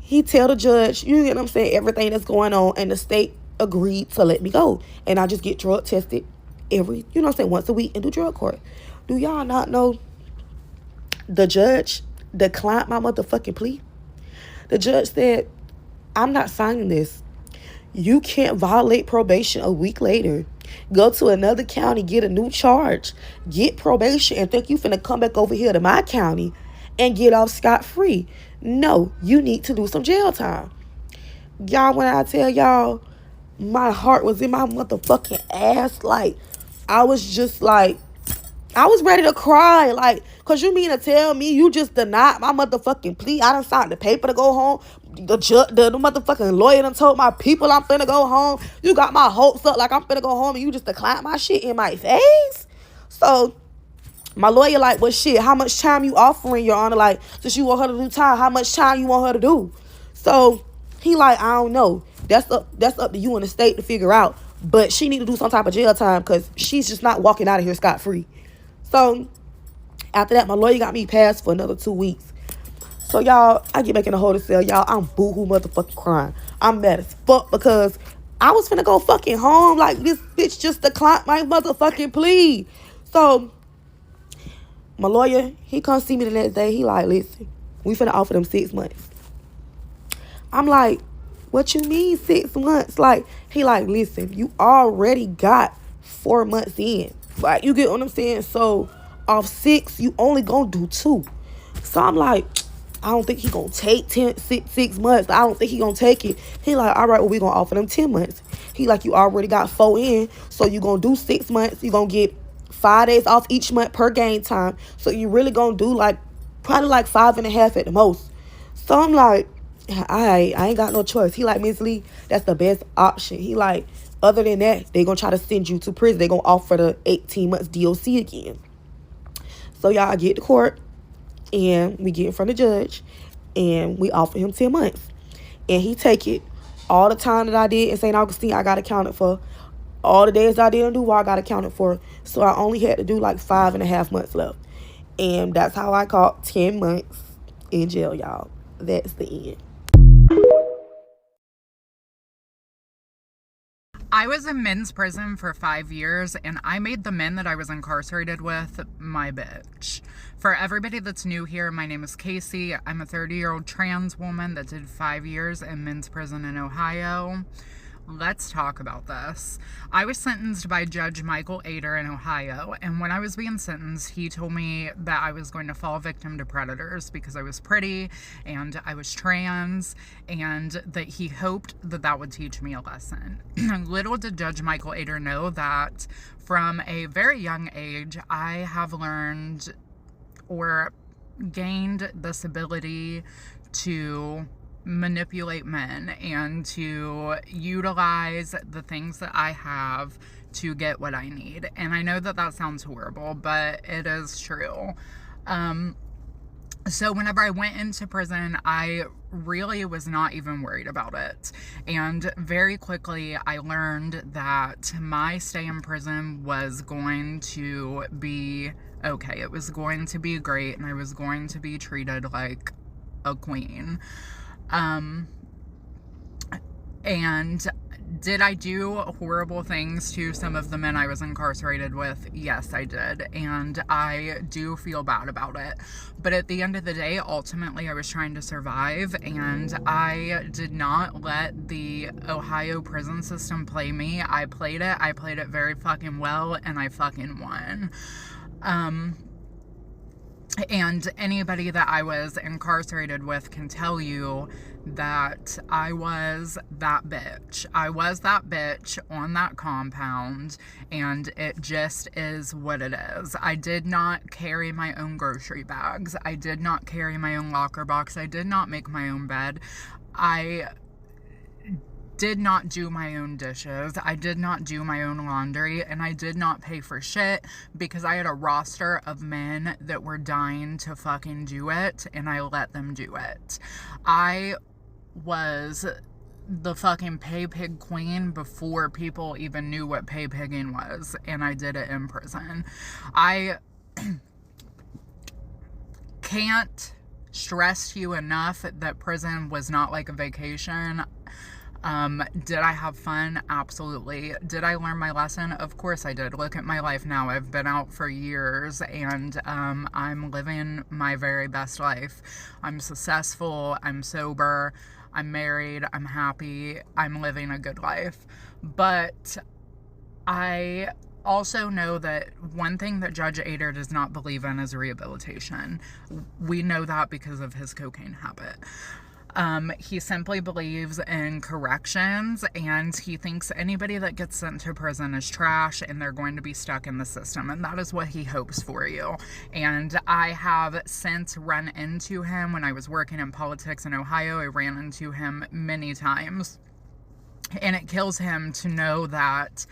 he tell the judge, you get what I'm saying, everything that's going on, and the state agreed to let me go. And I just get drug tested every, you know what I'm saying, once a week and do drug court. Do y'all not know the judge declined my motherfucking plea? The judge said, I'm not signing this. You can't violate probation a week later, go to another county, get a new charge, get probation, and think you finna come back over here to my county and get off scot-free. No, you need to do some jail time. Y'all, when I tell y'all, my heart was in my motherfucking ass. Like, I was just like, I was ready to cry. Like, because you mean to tell me you just denied my motherfucking plea? I done signed the paper to go home. The motherfucking lawyer done told my people I'm finna go home. You got my hopes up like I'm finna go home and you just declined my shit in my face? So, my lawyer like, well, shit, how much time you offering, Your Honor? Like, since you want her to do time, how much time you want her to do? So, he like, I don't know. That's up to you and the state to figure out. But she need to do some type of jail time because she's just not walking out of here scot-free. So, after that, my lawyer got me passed for another 2 weeks. So, y'all, I get back in the holding cell. Y'all, I'm boo-hoo motherfucking crying. I'm mad as fuck because I was finna go fucking home. Like, this bitch just declined my motherfucking plea. So, my lawyer, he comes see me the next day. He like, listen, we finna offer them 6 months. I'm like, what you mean 6 months? Like, he like, listen, you already got 4 months in. Like, you get what I'm saying? So, off 6, you only gonna do 2. So, I'm like, I don't think he gonna take 6 months. I don't think he gonna take it. He like, all right, well, we gonna offer them 10 months. He like, you already got 4 in, so you gonna do 6 months. You gonna get 5 days off each month per game time. So, you really gonna do, like, probably like 5.5 at the most. So, I'm like, I ain't got no choice. He like, Ms. Lee, that's the best option. He like, other than that, they gonna try to send you to prison. They gonna offer the 18 months DOC again. So y'all get to court and we get in front of the judge and we offer him 10 months. And he take it. All the time that I did in St. Augustine, I got accounted for. All the days I didn't do, I got accounted for. So I only had to do like 5.5 months left. And that's how I caught 10 months in jail, y'all. That's the end. I was in men's prison for 5 years, and I made the men that I was incarcerated with my bitch. For everybody that's new here, my name is Casey. I'm a 30-year-old trans woman that did 5 years in men's prison in Ohio. Let's talk about this. I was sentenced by Judge Michael Ader in Ohio, and when I was being sentenced, he told me that I was going to fall victim to predators because I was pretty and I was trans, and that he hoped that that would teach me a lesson. Little did Judge Michael Ader know that from a very young age, I have learned, or gained this ability to manipulate men and to utilize the things that I have to get what I need. And I know that that sounds horrible, but it is true. So whenever I went into prison, I really was not even worried about it. And very quickly, I learned that my stay in prison was going to be okay. It was going to be great, and I was going to be treated like a queen. And did I do horrible things to some of the men I was incarcerated with? Yes, I did. And I do feel bad about it. But at the end of the day, ultimately, I was trying to survive. And I did not let the Ohio prison system play me. I played it. I played it very fucking well. And I fucking won. And anybody that I was incarcerated with can tell you that I was that bitch. I was that bitch on that compound, and it just is what it is. I did not carry my own grocery bags. I did not carry my own locker box. I did not make my own bed. I did not do my own dishes. I did not do my own laundry, and I did not pay for shit because I had a roster of men that were dying to fucking do it, and I let them do it. I was the fucking pay pig queen before people even knew what pay pigging was, and I did it in prison. I can't stress to you enough that prison was not like a vacation. Did I have fun? Absolutely. Did I learn my lesson? Of course I did. Look at my life now. I've been out for years, and I'm living my very best life. I'm successful. I'm sober. I'm married. I'm happy. I'm living a good life. But I also know that one thing that Judge Ader does not believe in is rehabilitation. We know that because of his cocaine habit. He simply believes in corrections, and he thinks anybody that gets sent to prison is trash and they're going to be stuck in the system, and that is what he hopes for you. And I have since run into him when I was working in politics in Ohio. I ran into him many times, and it kills him to know that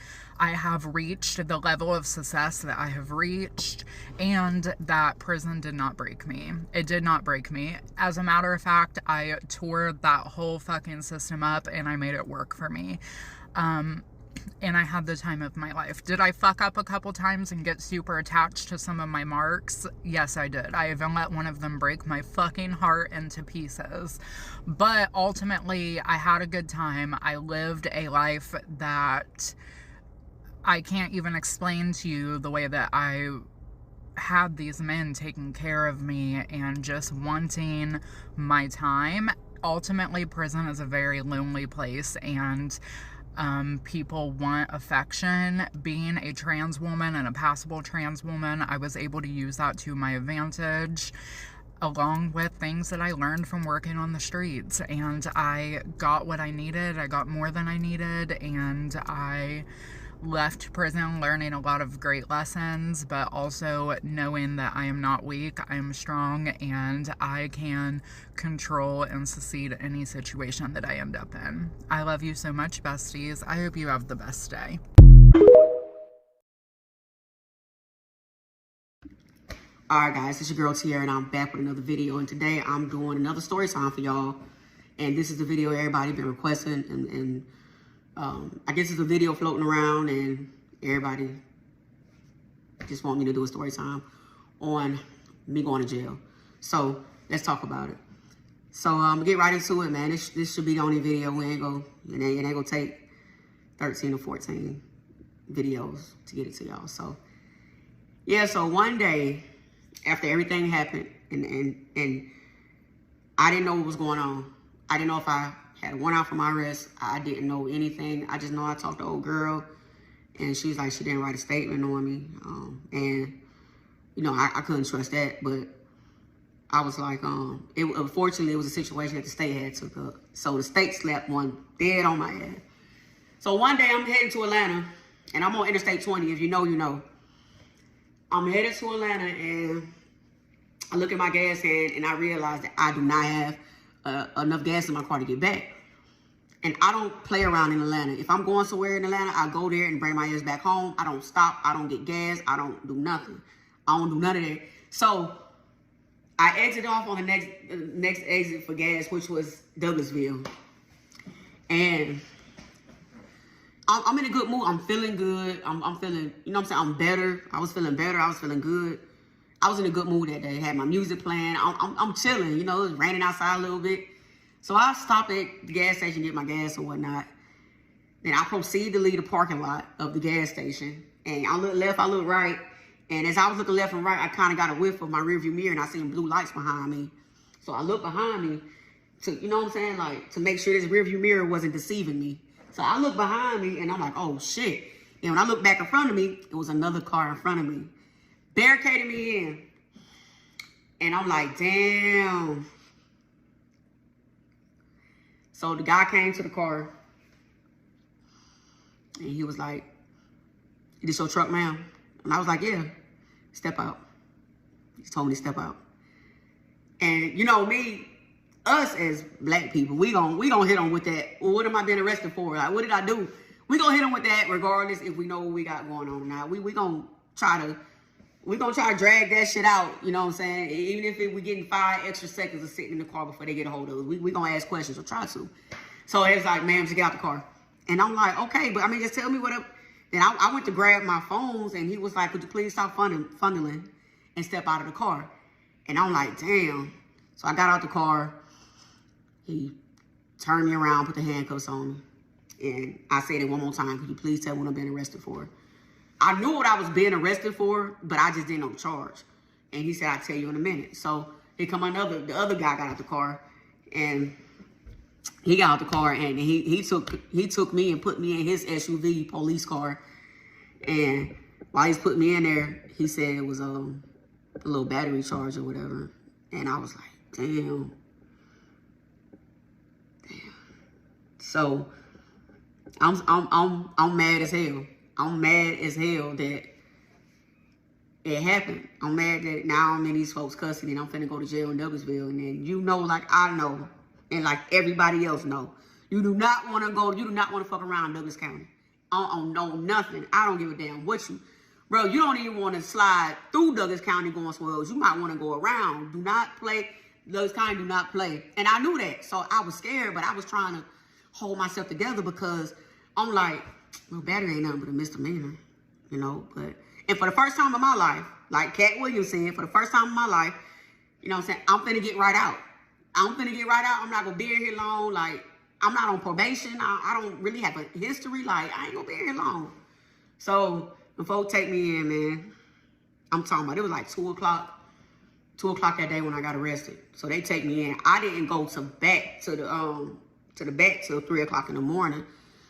I have reached the level of success that I have reached, and that prison did not break me. It did not break me. As a matter of fact, I tore that whole fucking system up, and I made it work for me. And I had the time of my life. Did I fuck up a couple times and get super attached to some of my marks? Yes, I did. I even let one of them break my fucking heart into pieces. But ultimately, I had a good time. I lived a life that I can't even explain to you, the way that I had these men taking care of me and just wanting my time. Ultimately, prison is a very lonely place, and people want affection. Being a trans woman and a passable trans woman, I was able to use that to my advantage, along with things that I learned from working on the streets. And I got what I needed. I got more than I needed, and I left prison learning a lot of great lessons, but also knowing that I am not weak, I am strong, and I can control and succeed any situation that I end up in. I love you so much, besties. I hope you have the best day. Alright guys, it's your girl Tiara, and I'm back with another video, and today I'm doing another story time for y'all. And this is the video everybody been requesting, and I guess it's a video floating around, and everybody just want me to do a story time on me going to jail. So let's talk about it. So I'm gonna get right into it, man. This should be the only video. It ain't gonna take 13 or 14 videos to get it to y'all. So yeah, so one day after everything happened, and I didn't know what was going on. I didn't know if I had one out for my arrest. I didn't know anything. I just know I talked to old girl, and she was like, she didn't write a statement on me. And, you know, I couldn't trust that, but I was like, unfortunately, it was a situation that the state had took up. So the state slapped one dead on my ass. So one day I'm heading to Atlanta, and I'm on Interstate 20. If you know, you know. I'm headed to Atlanta, and I look at my gas can and I realize that I do not have enough gas in my car to get back. And I don't play around in Atlanta. If I'm going somewhere in Atlanta, I go there and bring my ass back home. I don't stop. I don't get gas. I don't do nothing. I don't do none of that. So I exit off on the next exit for gas, which was Douglasville. And I'm in a good mood. I'm feeling good. I'm feeling, you know what I'm saying? I'm better. I was feeling better. I was feeling good. I was in a good mood that day. Had my music playing. I'm chilling. You know, it was raining outside a little bit. So I stopped at the gas station to get my gas or whatnot. Then I proceed to leave the parking lot of the gas station. And I look left, I look right. And as I was looking left and right, I kind of got a whiff of my rearview mirror and I seen blue lights behind me. So I looked behind me to, you know what I'm saying? Like, to make sure this rearview mirror wasn't deceiving me. So I look behind me and I'm like, oh shit. And when I look back in front of me, it was another car in front of me. Barricaded me in. And I'm like, damn. So the guy came to the car and he was like, "Is this your truck, ma'am?" And I was like, "Yeah, step out." He told me to step out. And you know me, us as black people, we gon' hit them with that. Well, what am I being arrested for? Like, what did I do? We gonna hit them with that regardless if we know what we got going on. Now we gonna try to drag that shit out, you know what I'm saying? Even if we getting 5 extra seconds of sitting in the car before they get a hold of us, we gonna ask questions or try to. So it was like, "Ma'am, just get out the car." And I'm like, "Okay, but I mean, just tell me what up." Then I went to grab my phones and he was like, "Could you please stop funneling and step out of the car?" And I'm like, damn. So I got out the car. He turned me around, put the handcuffs on me. And I said it one more time, "Could you please tell me what I'm being arrested for?" I knew what I was being arrested for, but I just didn't know charge. And he said, "I'll tell you in a minute." So here come the other guy got out the car, and he got out the car and he took me and put me in his SUV police car. And while he's putting me in there, he said it was a little battery charge or whatever. And I was like, damn. So I'm mad as hell. I'm mad as hell that it happened. I'm mad that now I'm in these folks' custody and I'm finna go to jail in Douglasville. And then you know, like I know, and like everybody else know, you do not want to fuck around Douglas County. I don't know nothing. I don't give a damn what you, bro, you don't even want to slide through Douglas County going somewhere else. You might want to go around. Do not play. Douglas County do not play. And I knew that. So I was scared, but I was trying to hold myself together because I'm like, well, battery ain't nothing but a misdemeanor, you know. But and for the first time in my life, like Cat Williams said, for the first time in my life, you know what I'm saying, I'm finna get right out. I'm finna get right out. I'm not gonna be here long. Like, I'm not on probation. I don't really have a history. Like, I ain't gonna be here long. So when folks take me in, man, I'm talking about, it was like 2 o'clock that day when I got arrested. So they take me in. I didn't go to the back till 3 o'clock in the morning.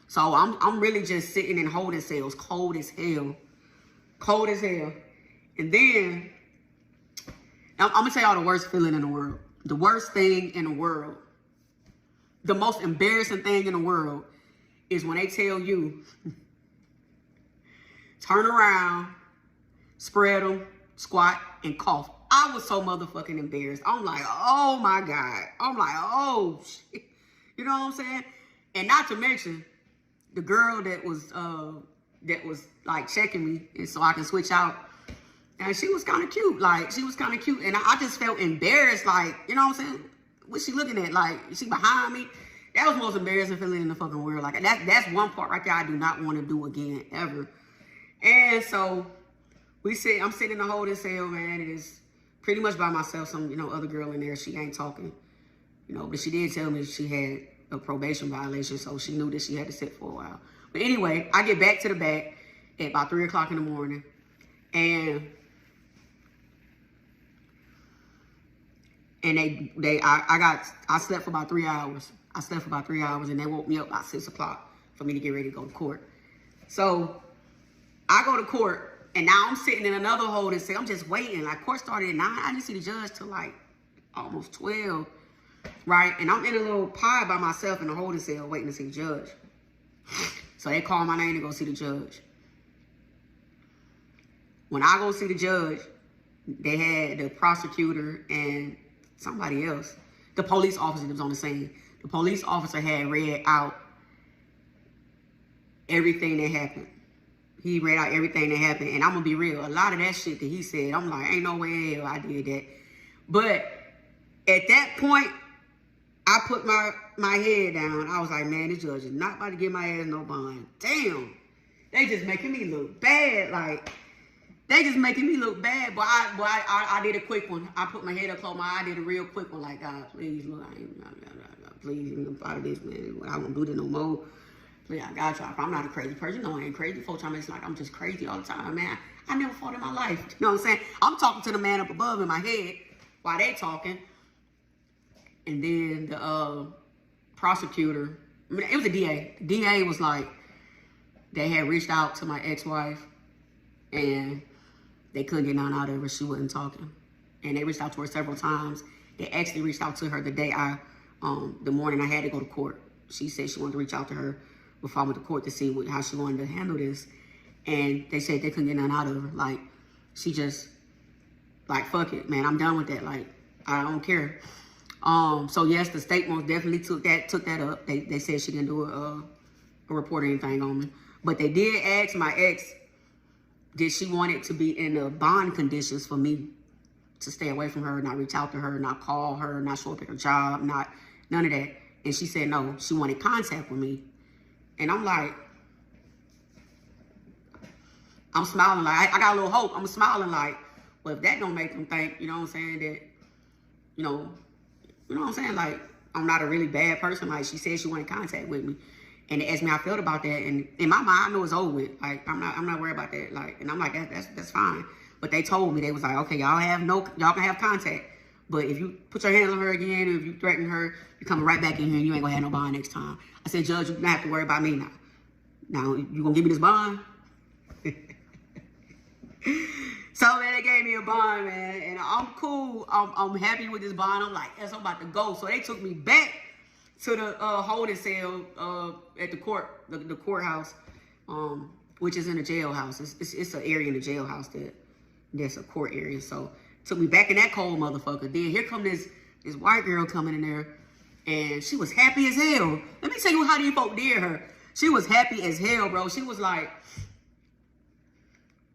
So I'm really just sitting in holding cells, cold as hell. And then I'm gonna tell y'all the worst feeling in the world. The worst thing in the world. The most embarrassing thing in the world is when they tell you, turn around, spread them, squat, and cough. I was so motherfucking embarrassed. I'm like, oh my God. I'm like, oh shit. You know what I'm saying? And not to mention, the girl that was like checking me and so I can switch out. And she was kind of cute. Like, she was kind of cute. And I just felt embarrassed. Like, you know what I'm saying? What's she looking at? Like, she behind me? That was the most embarrassing feeling in the fucking world. Like, that's one part right there I do not want to do again, ever. And so, I'm sitting in the holding cell, man. It is pretty much by myself. Some, other girl in there, she ain't talking. But she did tell me she had a probation violation, so she knew that she had to sit for a while. But anyway, I get back to the back at about 3 o'clock in the morning. And I slept for about 3 hours. And they woke me up about 6 o'clock for me to get ready to go to court. So I go to court, and now I'm sitting in another holding cell. I'm just waiting. Like, court started at 9. I didn't see the judge till like almost 12, right? And I'm in a little pod by myself in the holding cell waiting to see the judge. So they call my name to go see the judge. When I go see the judge, they had the prosecutor and somebody else, the police officer that was on the scene. The police officer had read out everything that happened. He read out everything that happened. And I'm going to be real. A lot of that shit that he said, I'm like, ain't no way in hell I did that. But at that point, I put my head down. I was like, man, this judge is not about to give my ass no bond. Damn. They just making me look bad. Like, they just making me look bad. But I did a quick one. I put my head up, closed my eye. I did a real quick one. Like, God, please, look, please, I'm out of this, man. I won't do this no more. Please, I got y'all. I'm not a crazy person. No, I ain't crazy. Full time, it's like I'm just crazy all the time, man. I never fought in my life. You know what I'm saying? I'm talking to the man up above in my head while they talking. And then the prosecutor, I mean, it was the DA. The DA was like, they had reached out to my ex-wife and they couldn't get none out of her. She wasn't talking. And they reached out to her several times. They actually reached out to her the day the morning I had to go to court. She said she wanted to reach out to her before I went to court to see how she wanted to handle this. And they said they couldn't get none out of her. Like, she just, like, fuck it, man. I'm done with that. Like, I don't care. So yes, the state most definitely took that up. They said she didn't do a report or anything on me. But they did ask my ex, did she want it to be in the bond conditions for me to stay away from her, not reach out to her, not call her, not show up at her job, none of that. And she said no, she wanted contact with me. And I'm like, I'm smiling like, I got a little hope. I'm smiling like, well, if that don't make them think, you know what I'm saying, that, you know what I'm saying? Like, I'm not a really bad person. Like, she said she wanted contact with me. And they asked me how I felt about that. And in my mind, I know it's over with. Like, I'm not worried about that. Like, and I'm like, that's fine. But they told me, they was like, okay, y'all can have contact. But if you put your hands on her again, or if you threaten her, you're coming right back in here and you ain't gonna have no bond next time. I said, Judge, you don't have to worry about me now. Now, you gonna give me this bond? So, man, they gave me a bond, man, and I'm cool. I'm happy with this bond. I'm like, yes, I'm about to go. So they took me back to the holding cell at the courthouse, which is in the jailhouse. It's an area in the jailhouse that's a court area. So took me back in that cold motherfucker. Then here come this white girl coming in there, and she was happy as hell. Let me tell you how these folk did her. She was happy as hell, bro. She was like,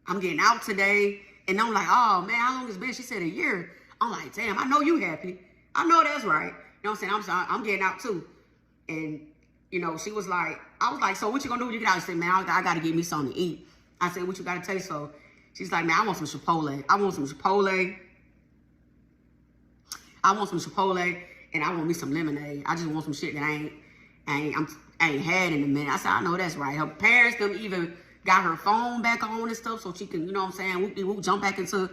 I'm getting out today. And I'm like, oh, man, how long has it been? She said a year. I'm like, damn, I know you happy. I know that's right. You know what I'm saying? I'm getting out, too. And, you know, she was like, I was like, so what you going to do when you get out? She said, man, I got to get me something to eat. I said, what you got to taste? So she's like, man, I want some Chipotle. I want some Chipotle, and I want me some lemonade. I just want some shit that I ain't had in a minute. I said, I know that's right. Her parents, them even got her phone back on and stuff so she can, you know what I'm saying, we'll jump back into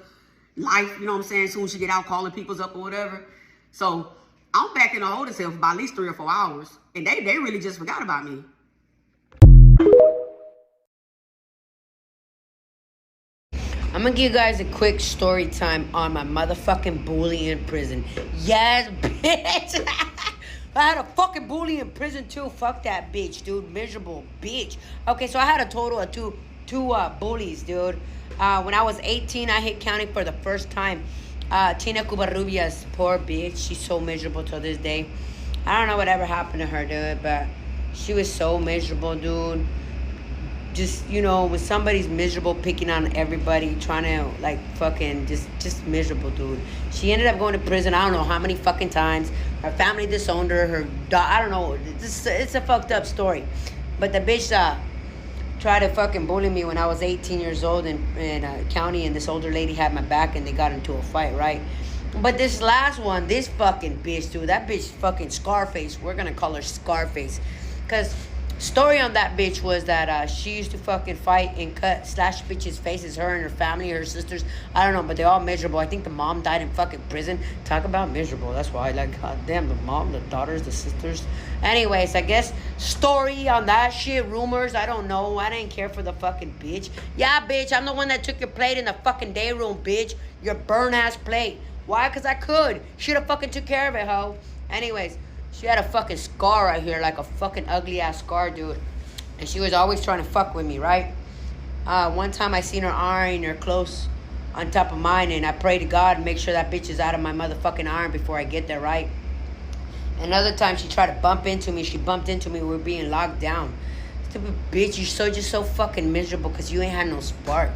life, you know what I'm saying, as soon as she get out calling people's up or whatever. So I'm back in the holding cell for about at least 3 or 4 hours. And they really just forgot about me. I'm gonna give you guys a quick story time on my motherfucking bully in prison. Yes, bitch. I had a fucking bully in prison too. Fuck that bitch, dude. Miserable bitch. Okay, so I had a total of two bullies, dude. When I was 18, I hit county for the first time. Tina Cubarrubias, poor bitch. She's so miserable till this day. I don't know whatever happened to her, dude, but she was so miserable, dude. Just, you know, when somebody's miserable, picking on everybody, trying to, like, fucking, just miserable, dude. She ended up going to prison, I don't know how many fucking times. Her family disowned her, I don't know. It's a fucked up story. But the bitch tried to fucking bully me when I was 18 years old in county, and this older lady had my back, and they got into a fight, right? But this last one, this fucking bitch, dude, that bitch fucking Scarface. We're gonna call her Scarface. Because story on that bitch was that she used to fucking fight and slash bitches' faces, her and her family, her sisters. I don't know, but they're all miserable. I think the mom died in fucking prison. Talk about miserable. That's why, like, goddamn, the mom, the daughters, the sisters. Anyways, I guess story on that shit, rumors, I don't know. I didn't care for the fucking bitch. Yeah, bitch, I'm the one that took your plate in the fucking day room, bitch. Your burn-ass plate. Why? Because I could. Should have fucking took care of it, ho. Anyways, she had a fucking scar right here, like a fucking ugly-ass scar, dude. And she was always trying to fuck with me, right? One time I seen her eyeing her close on top of mine, and I pray to God and make sure that bitch is out of my motherfucking arm before I get there, right? Another time she tried to bump into me. She bumped into me. We were being locked down. Stupid bitch, you're just so fucking miserable because you ain't had no spark.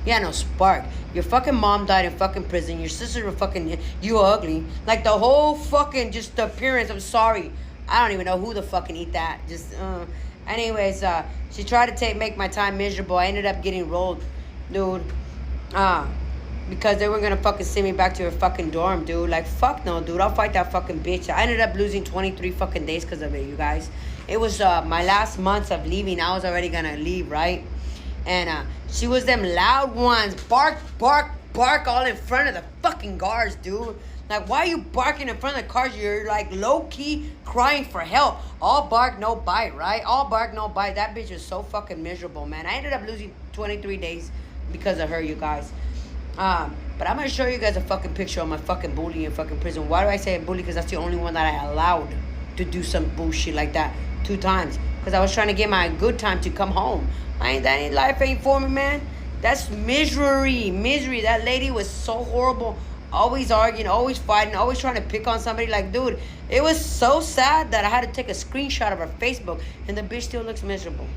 You had no spark. Your fucking mom died in fucking prison. Your sister was fucking, you ugly. Like the whole fucking, just the appearance. I'm sorry. I don't even know who the fucking eat that. Just, anyways, she tried to make my time miserable. I ended up getting rolled, dude. Because they were gonna fucking send me back to her fucking dorm, dude. Like, fuck no, dude. I'll fight that fucking bitch. I ended up losing 23 fucking days because of it, you guys. It was my last months of leaving. I was already gonna leave, right? And she was them loud ones. Bark, bark, bark all in front of the fucking guards, dude. Like, why are you barking in front of the cars? You're, like, low-key crying for help. All bark, no bite, right? All bark, no bite. That bitch was so fucking miserable, man. I ended up losing 23 days because of her, you guys. But I'm going to show you guys a fucking picture of my fucking bully in fucking prison. Why do I say a bully? Because that's the only one that I allowed to do some bullshit like that 2 times. Because I was trying to get my good time to come home. Life ain't for me, man. That's misery. Misery. That lady was so horrible. Always arguing, always fighting, always trying to pick on somebody. Like, dude, it was so sad that I had to take a screenshot of her Facebook, and the bitch still looks miserable.